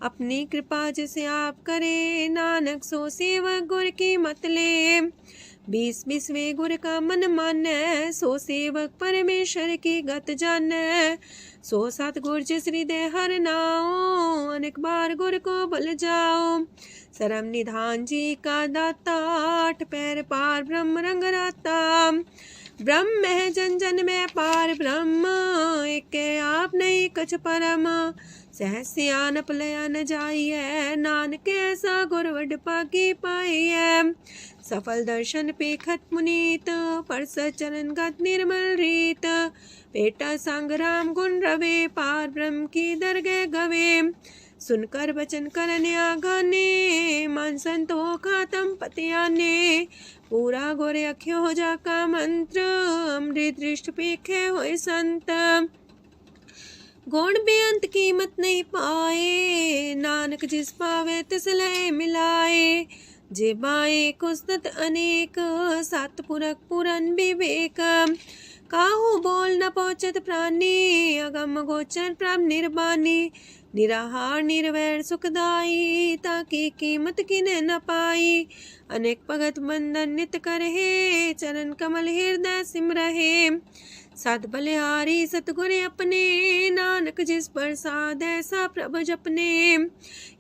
अपनी कृपा जिसे आप करे नानक सो सेवक गुर की मत ले। 20 गुर का मन मानै सो सेवक परमेश्वर की गत जानै। सो सतगुर जिस हृदय हर नाओ अनेक बार गुर को बल जाओ। सरम निधान जी का दाता आठ पैर पार ब्रह्म रंग राता। ब्रह्म है जन जन में पार ब्रह्म एक आप नहीं कछ परम। सहस सियानप लया न जाइए नानक ऐसा गुर वड पागी पाइए। सफल दर्शन पेखत मुनीत परस चरण गत निर्मल रीत। बेटा संग राम गुण रवे पार ब्रह्म की दरगह गवे। सुनकर बचन करन आगाने मन संतोख खातम पतियाने। पूरा गोरे अख्यो हो जाका मंत्र अमृत दृष्ट पेखे होए संत। गुण बेअंत कीमत नहीं पाए नानक जिस पावे तिस लय मिलाए। जे बाए कुस्तत अनेक सतपुरख पुरन विवेक। काहू बोल न पहुँचत प्राणी अगम गोचर प्रभ निर्बानी। निराहार निर्वैर सुखदाई ताकि कीमत किने न पाई। अनेक भगत बंधन नित करहे चरण कमल हृदय सिमरहे। सत बलिहारी सतगुर अपने नानक जिस प्रसाद ऐसा प्रभ जपने।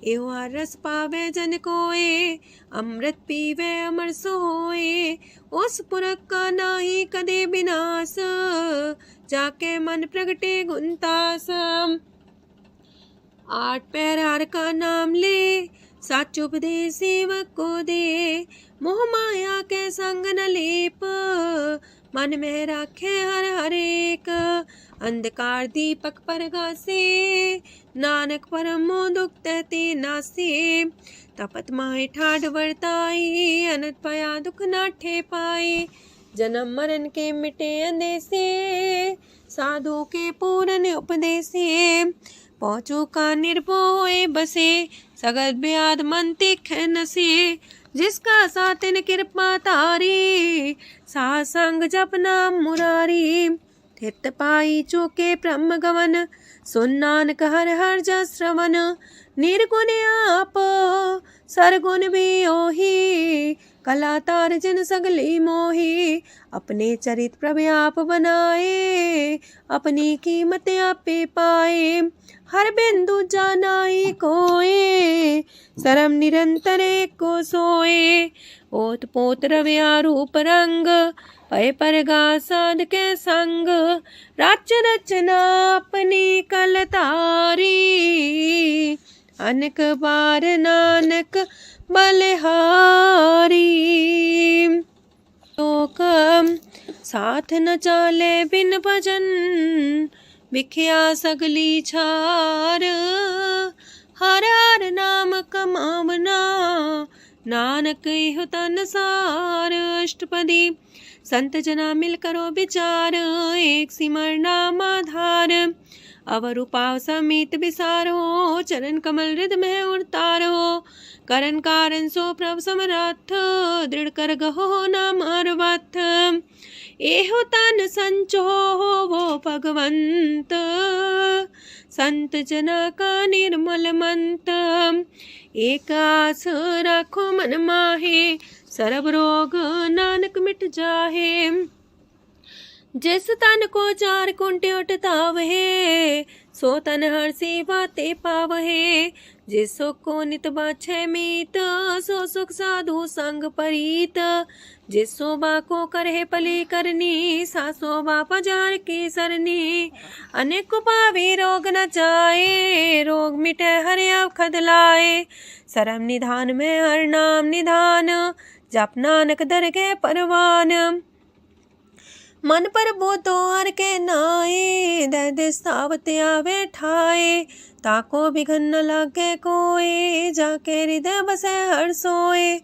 एहो हर रस पावे जन कोय अमृत पीवे अमर सोए। उस पुरख का नाही कदे विनाश जाके मन प्रगटे गुणतास। 8 पैर हर का नाम ले सच उपदेश सेवक को दे। मोह माया के संग न लेप मन में राखे हर हर एक। अंधकार दीपक पर गासे नानक परम मोह दुख तहते नासे। तपत माहे ठाड वर्ताई अनत पया दुख नाठे पाए। जन्म मरण के मिटे अंदेसे साधु के पूरन उपदेसे। पहुँचो का निर्भय बसे सगत ब्याद मन तीखे नसे। जिसका सातिन कृपा तारी साध संग जप नाम मुरारी। थित पाई चूके ब्रह्म गवन सुन नानक हर हर जस श्रवण। निर्गुण आप सरगुण भी ओही कला तार जिन सगली मोही। अपने चरित प्रभु आप बनाए अपनी कीमत आपे पाए। हर बिंदु जानाई कोए सरम निरंतर को सोए। ओत पोत रव्या रूप रंग पय परगा साध के संग। राच रचना अपनी कल तारी अनेक बार नानक बलिहारी। लोक साथ न चाले बिन भजन विख्या सगली छार। हर हर नाम कमावना नानक इह तन सार। अष्टपदी। संत जना मिल करो विचार एक सिमर नाम आधार। अवर उपाव समीत विसारो चरण कमल हृद में उतारो। करन कारण सो प्रभ समरथ दृढ़ कर गहो नाम अर्वथ। एहो तन संचो वो भगवंत संत जना का निर्मल मंत। एक आस राखो मन माहे सर्व रोग नानक मिट जाहे। जिस तन को चार कुंटे उठता वहे, सो तन हर्षी बाते पावहे। जिस सुख को नित बाछे मीत, सो सुख साधु संग परीत। जिस शोभा को करहे पली करनी, सा शोभा पजार की सरनी। अनेक पावी रोग न जाए, रोग मिटे हर अवखद लाए। सरम निधान में हर नाम निधान, जप नानक दरगे परवान। मन पर बोतो हर के नाए, दर्द सावत आवे ठाए। ताको बिघन न लागे कोय, जाके हृदय बसे हर सोए।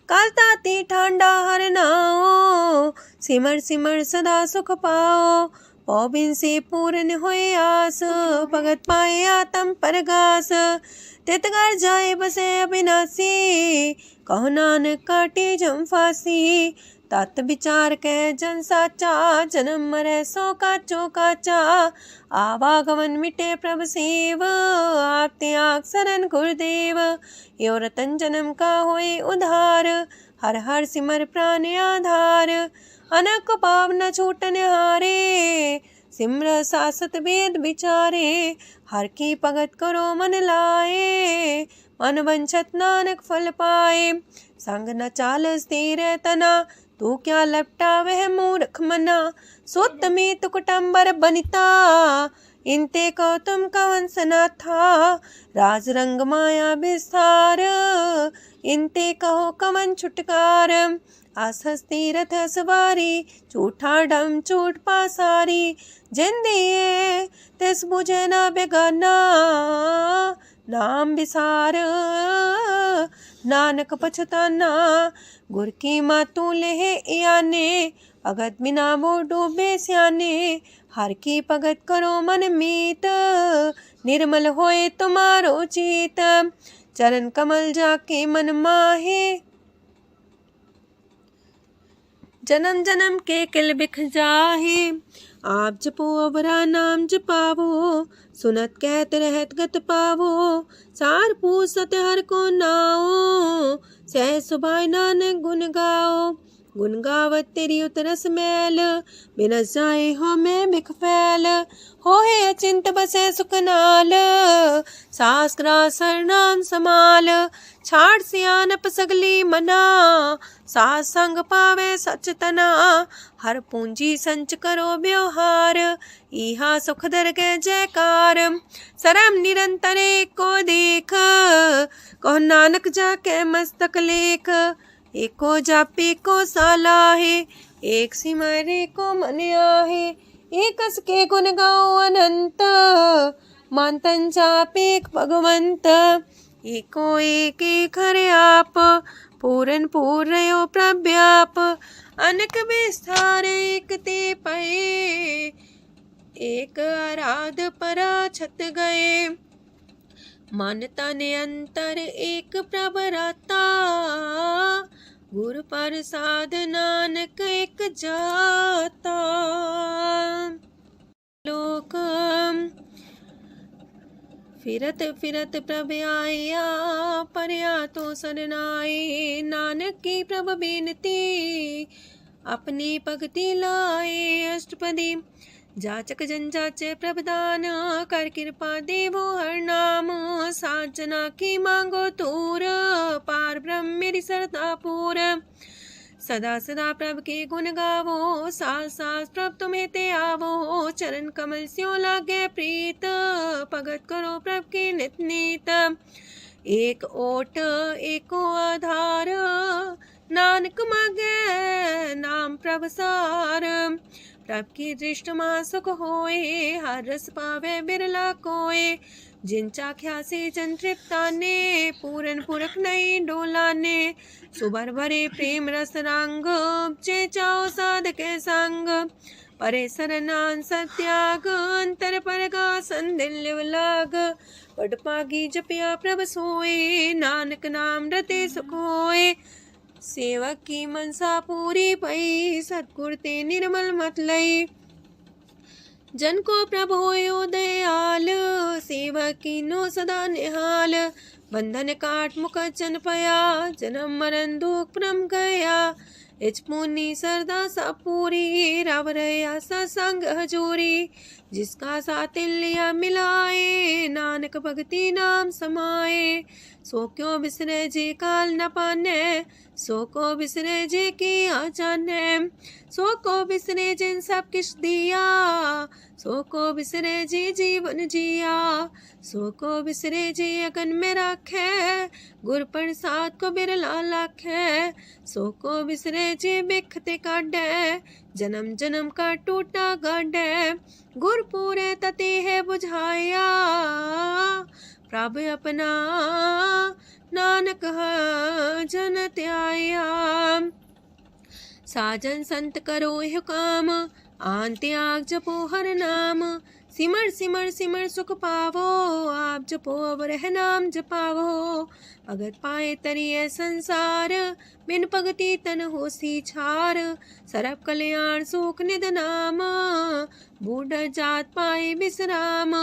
काल ताती ठांडा हर नाओ, सिमर सिमर सदा सुख पाओ। पौबिन से पूर्ण होए आस, भगत पाए आत्म परगास। तितगर जाए बसे अविनाशी, कहो नानक काटे जम फांसी। तत् विचार कह जन साचा, जन्म मरै सो काचो काचा। आवागमन मिटे प्रभ सेव, आप त्याग शरण गुरुदेव। यो रतन जन्म का होए उधार, हर हर सिमर प्राण आधार। अनक पाव न छूटन हारे, सिमर सासत वेद विचारे। हर की भगत करो मन लाए, मन वंछत नानक फल पाए। संग न चाल स्थिर तना, तू क्या लपटा वह मूर्ख मना। सुत में तु कुटुम्बर बनिता, इनते को तुम कवन सना था। राज रंग माया विस्तार, इनते कहो कवन छुटकार। आस हस्ती रथ सवारी, झूठा डम झूठ पासारी। जिन दिए तिस बुझे न बेगाना, नाम विसार नानक पछताना। गुर की मातू लेहे याने, भगत बिना वो डूबे स्याने। हर की भगत करो मन मीत, निर्मल होए तुम्हारो चीत। चरण कमल जाके मन माहे, जन्म जन्म के किल बिख जाहे। आप जपो अवरा नाम जपावो, सुनत कहत रहत गत पावो। सार पूछ सत हर को नाओ, सह सुभाय नानक गुन गाओ। गुन गावत तेरी उतरस मैल, बिनस जाए हो मैं बिख फैल। होए अचिंत बसे सुख नाल, सास ग्रास हर नाम समाल। छाड़ सियानप सगली मना, सास संग पावे सच तना। हर पूंजी संच करो व्यवहार, इहा सुख दर के जयकार। सरम निरंतर एक को देख, कहो नानक जाके मस्तक लेख। एको जापे को सालाहे, एक सिमरे को मन आहे। एक अस के गुण गाओ अनंत, मानतन जापे भगवंत। एको एक एक हरे आप, पूरन पूर्णयो प्रव्याप। अनक विस्तार एक ते पए, एक आराध परा छत गए। मन तन अंतर एक प्रभ राता, गुर प्रसाद नानक एक जाता। लोक फिरत फिरत प्रभ आया, परया तो सरनाए। नानक की प्रभ बेनती, अपनी भगति लाए। अष्टपदी जाचक जन जाचे प्रभदान, कर कृपा देवो हर नाम। सात जना की मांगो तूर, पार ब्रह्म मेरी सरदा पूर। सदा सदा प्रभ के गुण गावो, सास सास प्रभ तुम्हें ते आवो। चरण कमल स्यों लागे प्रीत, भगत करो प्रभ के नित नीत। एक ओट एको आधार, नानक मांगे नाम प्रभ सार। प्रभ की दृष्ट मां सुख होए, हर रस पावे बिरला कोय। जिन चाख्या से जन तृप्ताने, पूरन पुरख नहीं डोलाने। सुबर भरे प्रेम रस रंग, जे चाओ साधके संग। परे सरनान सत्याग, अंतर परगा संदिल लाग। पट पागी जपिया प्रभ सोए, नानक नाम रते सुख होए। सेवक की मनसा पूरी पई, सतगुर ते निर्मल मत लई। जन को प्रभु होयो दयाल, सेवक की नो सदा निहाल। बंधन काट मुख चन पया, जन्म मरण दुख परम गया। इच पुनी सरदा सा पूरी राव रया सत्संग हजूरी। जिसका सातिल्या मिलाए नानक भगति नाम समाए। सो क्यों बिसरे जी काल न पाने सो को बिसरे जी की आ जाने। सो को बिसरे जिन सब किश दिया सो को बिसरे जी जीवन जिया। सो को बिसरे जी अगन में राखे गुर प्रसाद को बिरला लाखे। सो को बिसरे जी बिखते काटे जन्म जन्म का टूटा गाडे। गुर पूरे तति है बुझाया प्रभ अपना नानक जन त्याया। साजन संत करो यह काम आन त्याग जपो हर नाम। सिमर सिमर सिमर सुख पावो आप जपो अवर है नाम जपावो। भगत पाए तरिए संसार बिन भगति तन होसी छार। सरब कल्याण सुख निध नाम बूढ़ जात पाए विश्राम।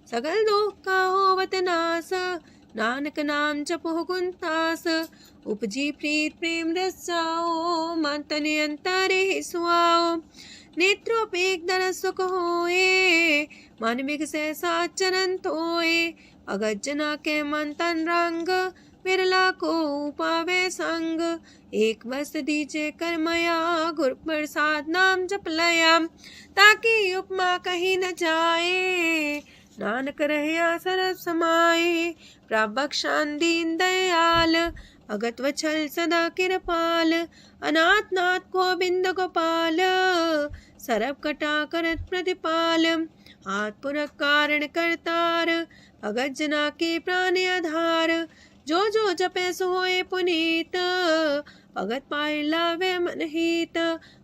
सगल दुख का होवत नाश नानक नाम जपो गुणतास। उपजी प्रीत प्रेम रस जाओ मन तन अंतर ही सुआओ। नेत्रोपेक दर सुख होए मन बिगसे सात चरण धोए। अगत जना के मन तन रंग बिरला को पावे संग। एक बस दीजे कर मया गुर प्रसाद नाम जप लया। ताकि उपमा कहीं न जाए नानक रहया सरस समाए। प्रभ बख्शान दीन दयाल अगत वछल सदा कृपाल। अनाथ नाथ गोविंद गोपाल सरब कटा करत प्रतिपाल। हाथ पुरख कारण करतार भगत जना के प्राण आधार। जो जो जपे सो होए पुनीत भगत पाए लावे मन हित।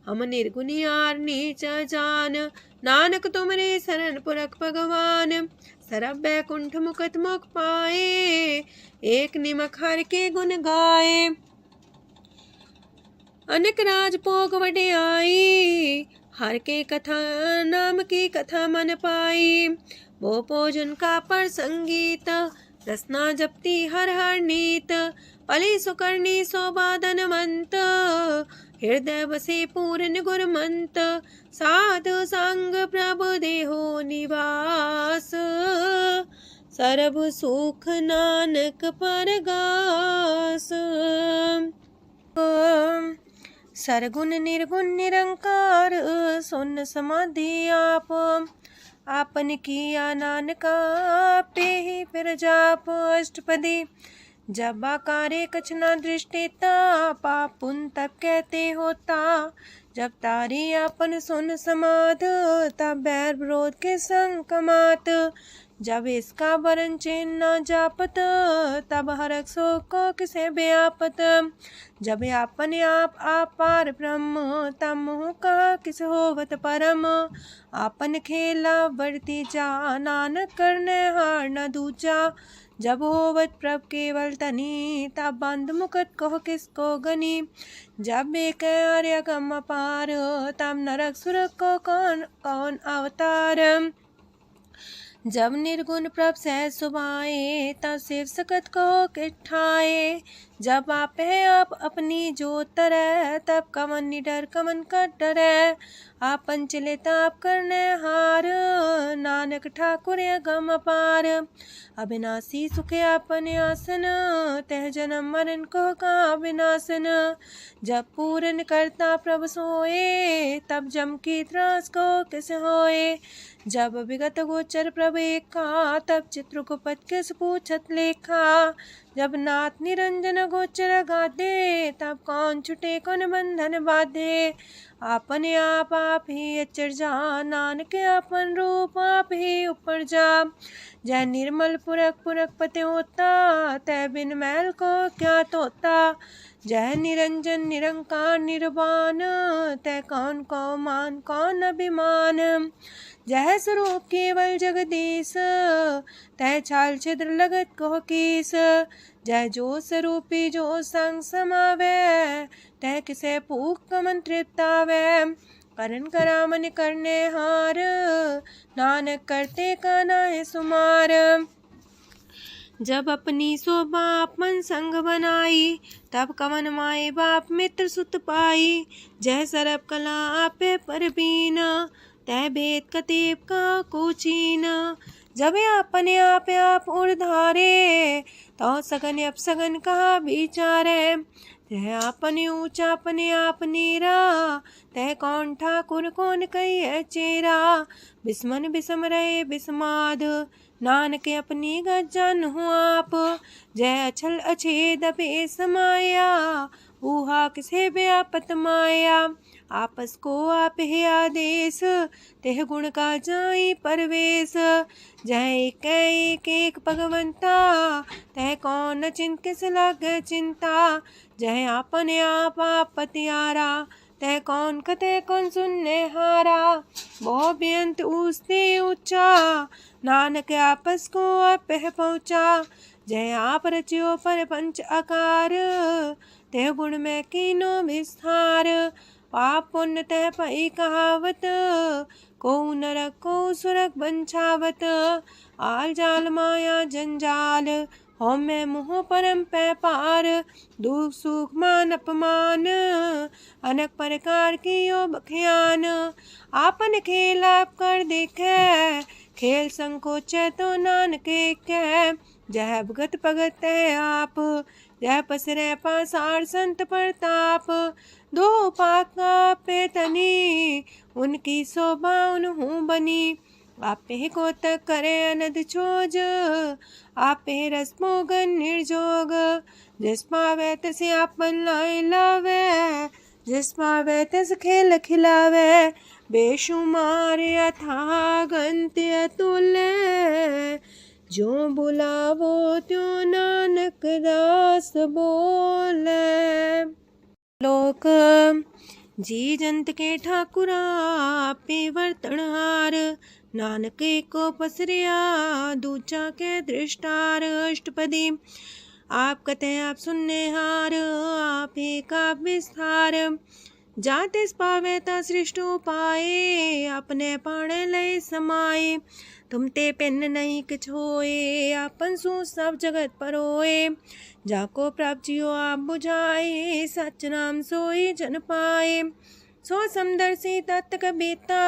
हम निर्गुनियार नीच जान नानक तुमरे शरण पुरख भगवान। सरब बैकुंठ मुकत मुख पाए एक निमक हर के गुण गाए। अनेक राज भोग वड्याई हर के कथा नाम की कथा मन पाई। वो भोजन का पर संगीत रसना जपती हर हर नीत। पली सुकर्णी शोभा धनवंत हृदय बसे पूर्ण गुरमंत। साधु संग प्रभु देहो निवास सर्व सुख नानक परगास। सरगुण निर्गुण निरंकार सुन समाधि आप। आपन किया नानका पे ही फिर जाप। अष्टपदी जब आकारे कछ न दृष्टिता पाप पुन तब कहते होता। जब तारी आपन सुन समाध तब बैर विरोध के संग कमात। जब इसका वरण चिन्ह न जापत तब हरक सो को किसे व्यापत। जब आपने आप पार ब्रह्म तब मुँह का किस होवत परम। आपन खेला बढ़ती जा नानक करने हार न दूजा। जब होवत प्रभ केवल तनी तब बंद मुकट कहो किसको गनी। जब एक आर्य गम पार तब नरक सुरक को कौन कौन अवतार। जब निर्गुण प्रभ सह सुभाए तब शिव सकत को किठाए। जब आप है आप अपनी जो तरह तब कमन निडर कमन का डरे। आपन चले ताप करने हार नानक ठाकुर गम पार। अविनाशी सुखे आपन आसन तह जन्म मरण को का विनाशन। जब पूरन करता प्रभु सोए तब जम की त्रास को किस होए। जब विगत गोचर प्रभु एका तब चित्रगुप्त किस पूछत लेखा। जब नाथ निरंजन गोचर गाधे तब कौन छुटे कौन बंधन बाधे। आपने आप ही अचर जा नानक आपन रूप आप ही ऊपर जा। जय निर्मल पुरख पुरख पते होता तय बिन मैल को क्या तोता। जय निरंजन निरंकार निर्वाण तय कौन को मान कौन अभिमान। जय स्वरूप केवल जगदीश तय छाल छिद्र लगत को कीस। जय जो स्वरूपी जो संग समावे तय किसे पूक मंत्रित आवे। करण करामन करने हार नानक करते का नाय सुमार। जब अपनी शोभा अपन संग बनाई, तब कवन माए बाप मित्र सुत पाई। जय सरब कला आपे परबीन, तय भेद कतीब का कोचीन। जब अपने आप उर्धारे, तो सगन अपसगन कहा विचारे। तह अपने ऊंचा अपने आप नीरा, तह कौन ठाकुर कौन कही चेरा। बिस्मन बिसम रहे बिस्माद, नानक अपनी गजन हो आप। जय अछल अछेद पे समाया, ऊहा किसे व्यापत माया। आपस को आप है आदेश, तेह गुण का जाई परवेश। जय एक एक भगवंता, तह कौन चिंत किस लाग चिंता। जय आपने आप पतियारा, तय कौन कते कौन सुनने हारा। बहु बेअंत ऊसते ऊंचा, नानक आपस को आप पहुँचा। जय आप रचियो पर पंच आकार, तय गुण में कीनो विस्तार। पाप पुण्य तह पई कहावत, को नरक को सुरक बंछावत। आल जाल माया जंजाल, हो मैं मुँह परम पै पार। दुख सुख मान अपमान, अनेक प्रकार की यो बख्यान। आपन खेल आप कर देखे, खेल संकोच तो नानक कह। जय भगत भगत है आप, जय पसरे पासार संत प्रताप। दो पाका पे तनी, उनकी शोभा उन्हू बनी। आपे को तक करे अनद छोज, आपे रस मोगन निर्जोग। जिस पावे तिस आपन लाई लावे, जिस पावे तिस खेल खिलावे। बेशुमार अथागंत अतुल्य, जो बुलावो त्यों नानक दास बोले। लोक जी जंत के ठाकुरा पे वर्तन हार। नानक को पसरिया दूजा के दृष्टार। अष्टपदी आप कते आप सुनने हार, आप एक आप विस्तार। जातिस पावे ता सृष्ट उपाए, अपने पाणे लय समाये। तुम ते पिन नहीं किछ होए, आपन सु सब जगत परोए। जाको प्राप्त जियो आप बुझाए, सच नाम सोई जन पाए। सो समदर्शी तत्त कबीता,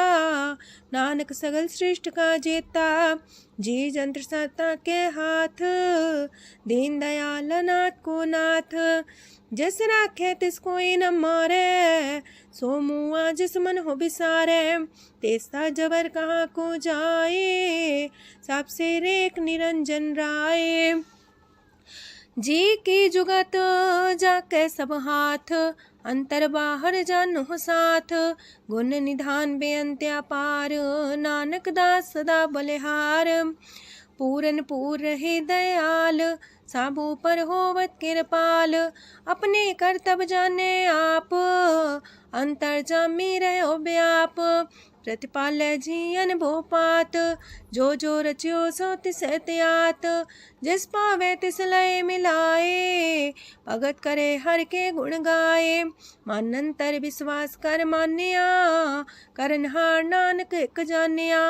नानक सगल सृष्ट का जेता। जी जंत्र सत्ता के हाथ, दीन दयाल नाथ को नाथ। जिस राखे तिस कोई न मारे, सो मुआ जिस मन हो बिसारे। तेस्ता जबर कहाँ को जाए, सबसे रेख निरंजन राय। जी की जुगत जाके सब हाथ, अंतर बाहर जानो साथ। गुण निधान बेअंत अपार, नानक दास सदा बलिहार। पूरन पूर रहे दयाल, साबू पर होवत कृपाल। अपने करतब जाने आप, अंतर जामी रहो व्याप। प्रतिपाल जियन भोपात, जो जो रचियो सो तिस त्यात। जिस पावे तिस लय मिलाए, भगत करे हर के गुण गाए। मानंतर विश्वास कर मान्या, करनहार नानक एक जान्या।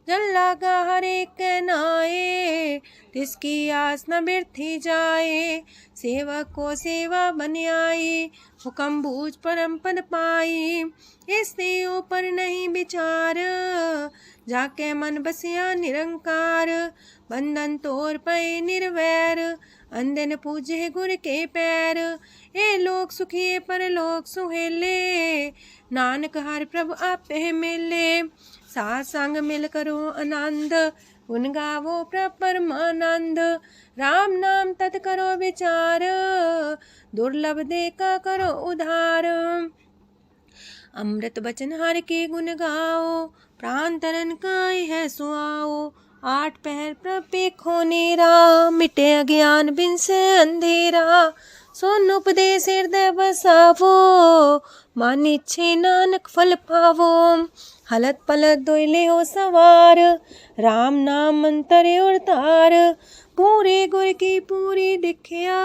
जल लागा हर एक के नाए, तिसकी आस न बिरथी जाए। सेवक को सेवा बन आई, हुक्म बूझ परम पद पाई। इससे ऊपर नहीं विचार, जाके मन बसिया निरंकार। बंधन तोड़ पे निर्वैर, अंधन पूजे गुर के पैर। ए लोक सुखिए पर लोक सुहेले, नानक हर प्रभु आपे मिले। साथ संग मिल करो आनंद, गुण गावो प्रभु परमानंद। राम नाम तत् करो विचार, दुर्लभ देखा करो उधार। अमृत बचन हर के गुण गाओ, प्राण तरन काय है सुआओ। आठ पहर प्रपे खोनेरा, मिटे अज्ञान बिन से अंधेरा। सोन उपदेश हृदय बसावो, मानिछे नानक फल पावो। हलत पलत दोइले हो सवार, राम नाम मंत्र और तार। पूरे गुर की पूरी दिखिया,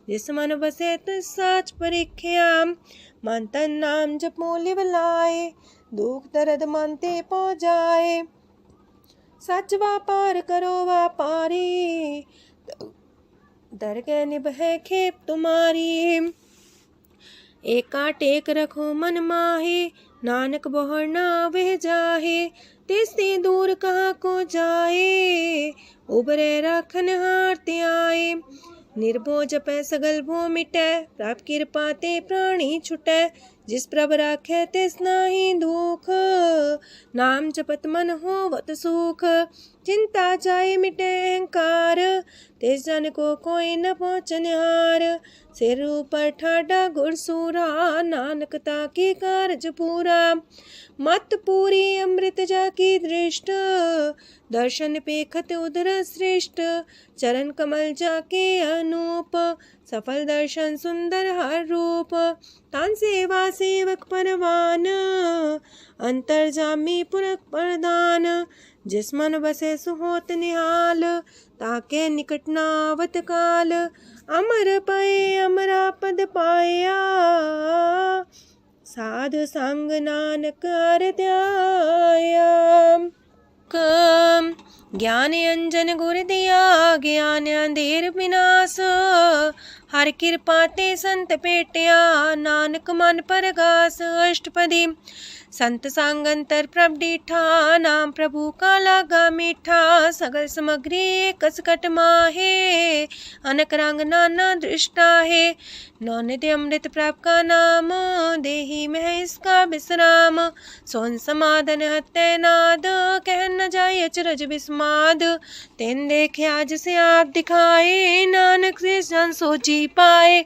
जिस मन बसे तिस साच परिख्या। मन तन नाम जपो लिव लाए, दुख दर्द मानते पौ जाए। सच व्यापार करो व्यापारी, दरगह निभै खेप तुम्हारी। एका टेक रखो मन माहे, नानक बहुर ना वह जाहे। तिसते दूर कहाँ को जाए, उबरे राखन हार ते आए। निर्भो जपै सगल भो मिटै, प्रभ कृपा ते प्राणी छुटै। जिस प्रभ राखै तिस नाहि दुख, नाम जपत मन होवत सुख। चिंता जाए मिटै अहंकार, तिस जन को कोई न पहुँचनिहार। सिर ऊपर ठाडा गुरसूरा, नानक ताके कारज पूरा। मत पूरी अमृत जाकी दृष्ट, दर्शन पेखत उधर श्रेष्ठ। चरण कमल जाके अनूप, सफल दर्शन सुंदर हर रूप। तान सेवा सेवक परवान, अंतर जामी पुरख प्रदान। जिस मन बसे सुहोत निहाल, ताके निकट नावत काल। अमर पाए अमरा पद पाया, साध संग नानक हर ध्याया। ज्ञान अंजन गुर दिया, ज्ञान अंधेर विनाश। हर कृपा ते संत पेटिया, नानक मन परगास। अष्टपदी संत संग अंतर प्रभ डीठा, नाम प्रभु का लागा मीठा। सगल सामग्री कसकट माहे, अनक रंग नाना दृष्टा है। नौनिधि अमृत प्रभ का नाम, देही में है इसका विश्राम। सोन समाधन हत्ते नाद, कह न जाए अचरज विस्माद। तेन देखे आज से आप दिखाए, नानक से जन सोची पाए।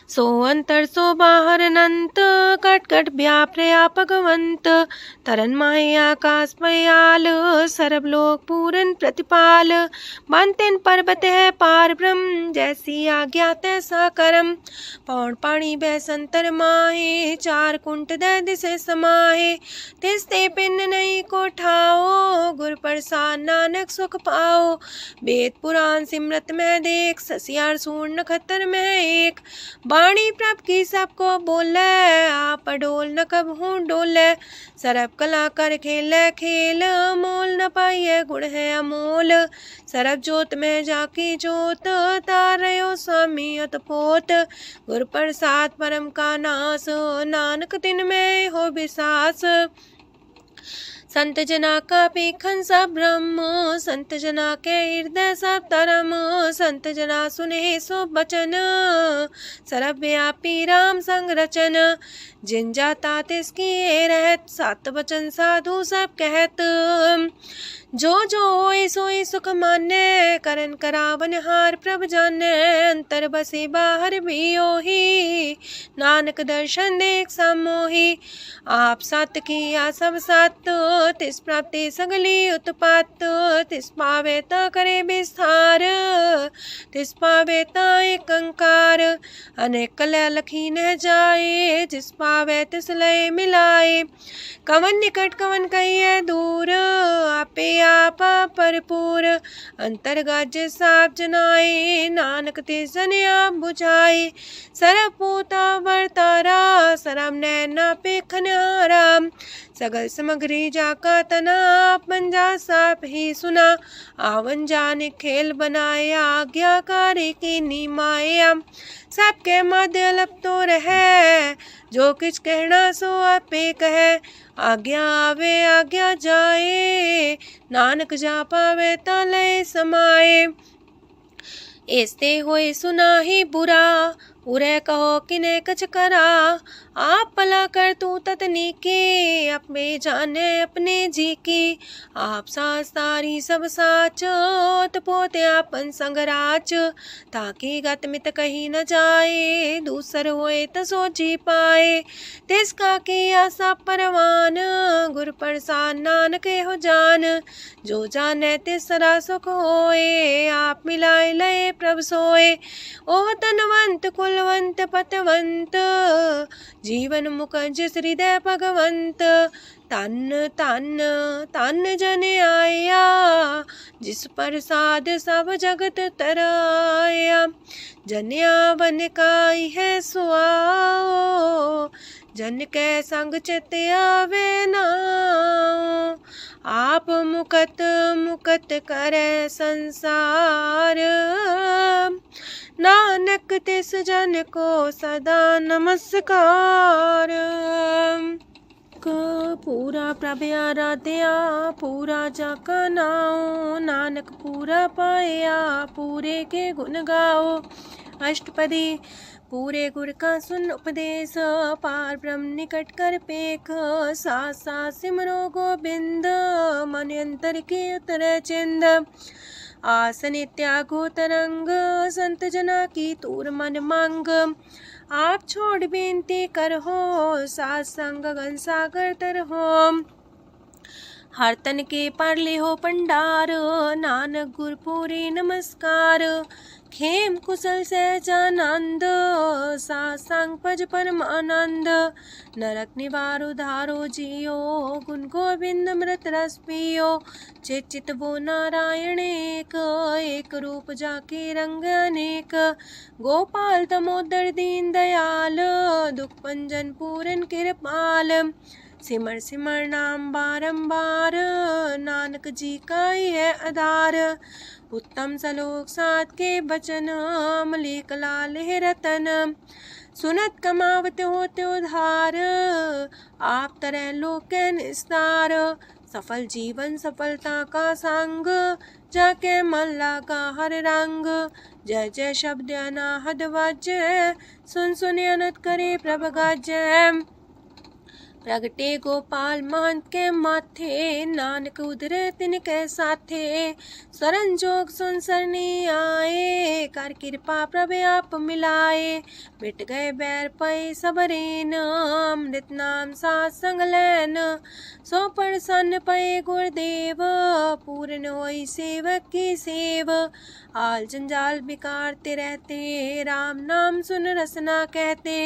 सो अंतर सो बाहर अनंत, कट कट व्याप रया भगवंत। तरन माहे आकाश पयाल, सरब लोक पूरन प्रतिपाल। बनतेन पर्वत है पार ब्रह्म, जैसी आज्ञा तैसा करम। पौड़ पाणी बैसंतर माहे, चार कुंट दै दिसे समाहे। तिसते पिन नहीं को ठाओ, गुर प्रसाद नानक सुख पाओ। वेद पुराण सिमरत में देख, ससियार सूर नखत्तर में एक। वाणी प्रभ की सबको बोले, आप डोल न कबहू डोले। सरब कला कर खेले खेल, मोल न पाइए गुण है अमोल। सरब जोत में जाकी जोत, तारयो स्वामी अतपोत। गुर प्रसाद परम का नास, नानक तिन में हो विसास। संत जना का पेखन सब ब्रह्म, संत जना के हृदय सब धर्म। संत जना सुने सो बचन, सरब व्यापी राम संग रचन। जिन जाता तिसकी रहत, सात वचन साधु सब कहत। जो जो होए सोए सुख माने, करन करावन हार प्रभ जाने। अंतर बसे बाहर भी ओही, नानक दर्शन देख समोही। आप सत किया सब सत, तिस प्राप्ति सगली उत्पात। तिस पावे ता करे विस्तार, तिस पावे ता एक अंकार। अनेक कल्या लखी न जाए, जिस पावे तिस लय मिलाए। कवन निकट कवन कहिए दूर, आपे आपा भरपूर। अंतर गाजे साप जनाए, नानक तिस जन आप बुझाए। सरब पूता वर्तारा, सरब नैना पेखन हारा। सगल सामग्री जाका तना, आप मंजा साप ही सुना। आवन जाने खेल बनाया, आज्ञाकारी की निमाया। सबके मध्य लप तो रहे, जो किछ कहना सो आपे कहे। आज्ञा आवे आज्ञा जाए, नानक जा पावे ता लय समाए। ऐसते होए सुना ही बुरा, उरे कहो किने कछ करा। आप भला कर तू ततनी के, अपने जाने अपने जी की। आप सास तारी सब साच, पोते आपन संगराच। ताकि गत मित कही न जाए, दूसर होए त सोची पाए। तिसका किया सब परवान, गुर प्रसाद नानक हो जान। जो जाने तिसरा सुख होए, आप मिलाए लय प्रभ सोए। ओह तनवंत कुल कुलवंत पतवंत जीवन मुकज हृदय भगवंत तन तन तन जन आया जिस प्रसाद सब जगत तराया जन्या बन काई है सुआओ जन के संग चित आवे नाओ आप मुकत मुकत करे संसार नानक तिस जन को सदा नमस्कार। पूरा प्रभ आराध्या पूरा जाका नाओ नानक पूरा पाया पूरे के गुण गाओ। अष्टपदी पूरे गुर का सुन उपदेश पार ब्रह्म निकट कर पेख साथ साथ सिमरो गोबिंद मन अंतर के उतर चिंद आसन त्यागो तरंग संत जना की तूर मन मांग आप छोड़ बेनती कर हो सात संग गन सागर तर हो हर तन के पर ले हो पंडार नानक गुर पूरी नमस्कार खेम कुशल सहजानंद सासंग पज परमानंद नरक निवार उधारो जियो गुण गोविंद मृत रस पियो चित वो नारायण एक रूप जाके रंग अनेक गोपाल तमोदर दीन दयाल दुख पंजन पूरन कृपाल सिमर सिमर नाम बारंबार नानक जी का ही है आधार उत्तम सलोक सात के बचन मलिक लाल है रतन सुनत कमावत होते उधार आप तरह लोक निस्तार सफल जीवन सफलता का संग जाके मन लागा हर रंग जय जय शब्द अनाहद वाजय सुन सुन अनत करे प्रभ गाजय प्रगटे गोपाल महंत के माथे नानक उधर तिनके साथे स्वरन जोग सुन सरनी आए कर कृपा प्रभ आप मिलाए मिट गए बैर पै सबरेन अमृत नाम साथ संग लैन सो प्रसन्न पै गुरुदेव पूर्ण होई सेवक की सेव आल जंजाल बिकारते रहते राम नाम सुन रसना कहते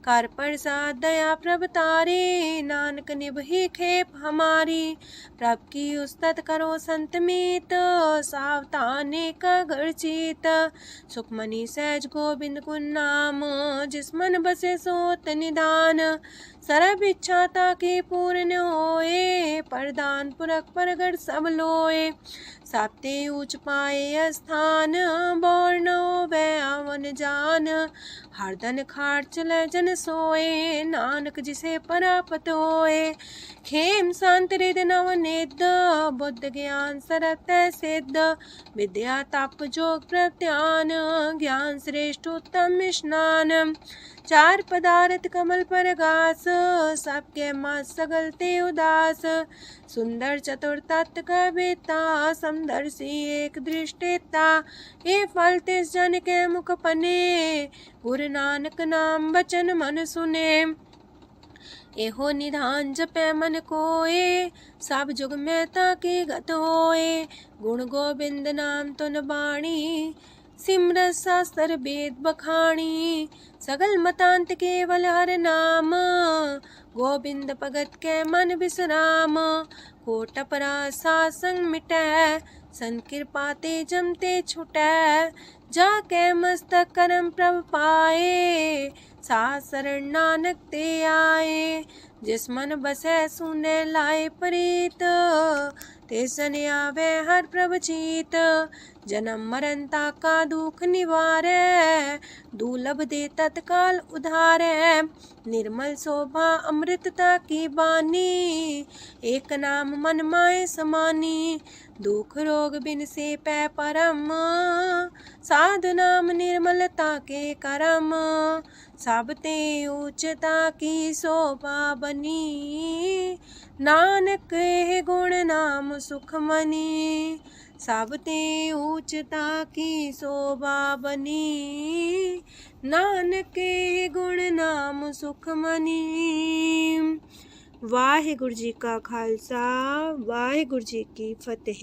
कर प्रसाद दया प्रभ तारे नानक निभही खेप हमारी प्रभ की उस्तत करो संत मीत सावधाने का घर चीत सुखमनी सहज गोविंद गुण नाम जिस मन बसे सोत निदान सरब इच्छा ताकि पूर्ण होए प्रदान पुरख परगढ़ सब लोए साप्ते ऊंच पाए स्थान बोर्न वे आवन जान हरदन खाट चले जन सोए नानक जिसे परापत होए खेम शांत हृदय नव निध बुद्ध ज्ञान सरत सिद्ध विद्या तप जोग प्रत्यान ज्ञान श्रेष्ठ उत्तम स्नान चार पदार्थ कमल पर घास सबके माँ सगलते उदास सुंदर चतुर तत्व का बेता समदर्शी एक दृष्टिता ये फल तिस जन के मुख पने गुरु नानक नाम बचन मन सुने एहो निधान जपे मन कोए सब जुग में ताकि गत होए गुण गोविंद नाम तुन बाणी सिमरत शास्त्र वेद बखाणी सगल मतांत केवल हर नाम गोविंद भगत के मन विश्राम कोट अपराध सासंग मिटै सन कृपा ते जमते छुटै जाके मस्तक करम प्रभ पाए साथ शरण नानक ते आए जिस मन बसे सुने लाए प्रीत ते सन आवे हर प्रभ जीत जन्म मरणता का दुख निवारे दुर्लभ दे तत्काल उधारे निर्मल शोभा अमृतता की बानी एक नाम मन माए समानी दुख रोग बिन से पै परम साधु नाम निर्मलता के करम सबते उच्चता की शोभा बनी नानक है गुण नाम सुखमनी सबते उच्चता की शोभा बनी नानक है गुण नाम सुखमनी। वाहिगुरु जी का खालसा वाहिगुरु जी की फतेह।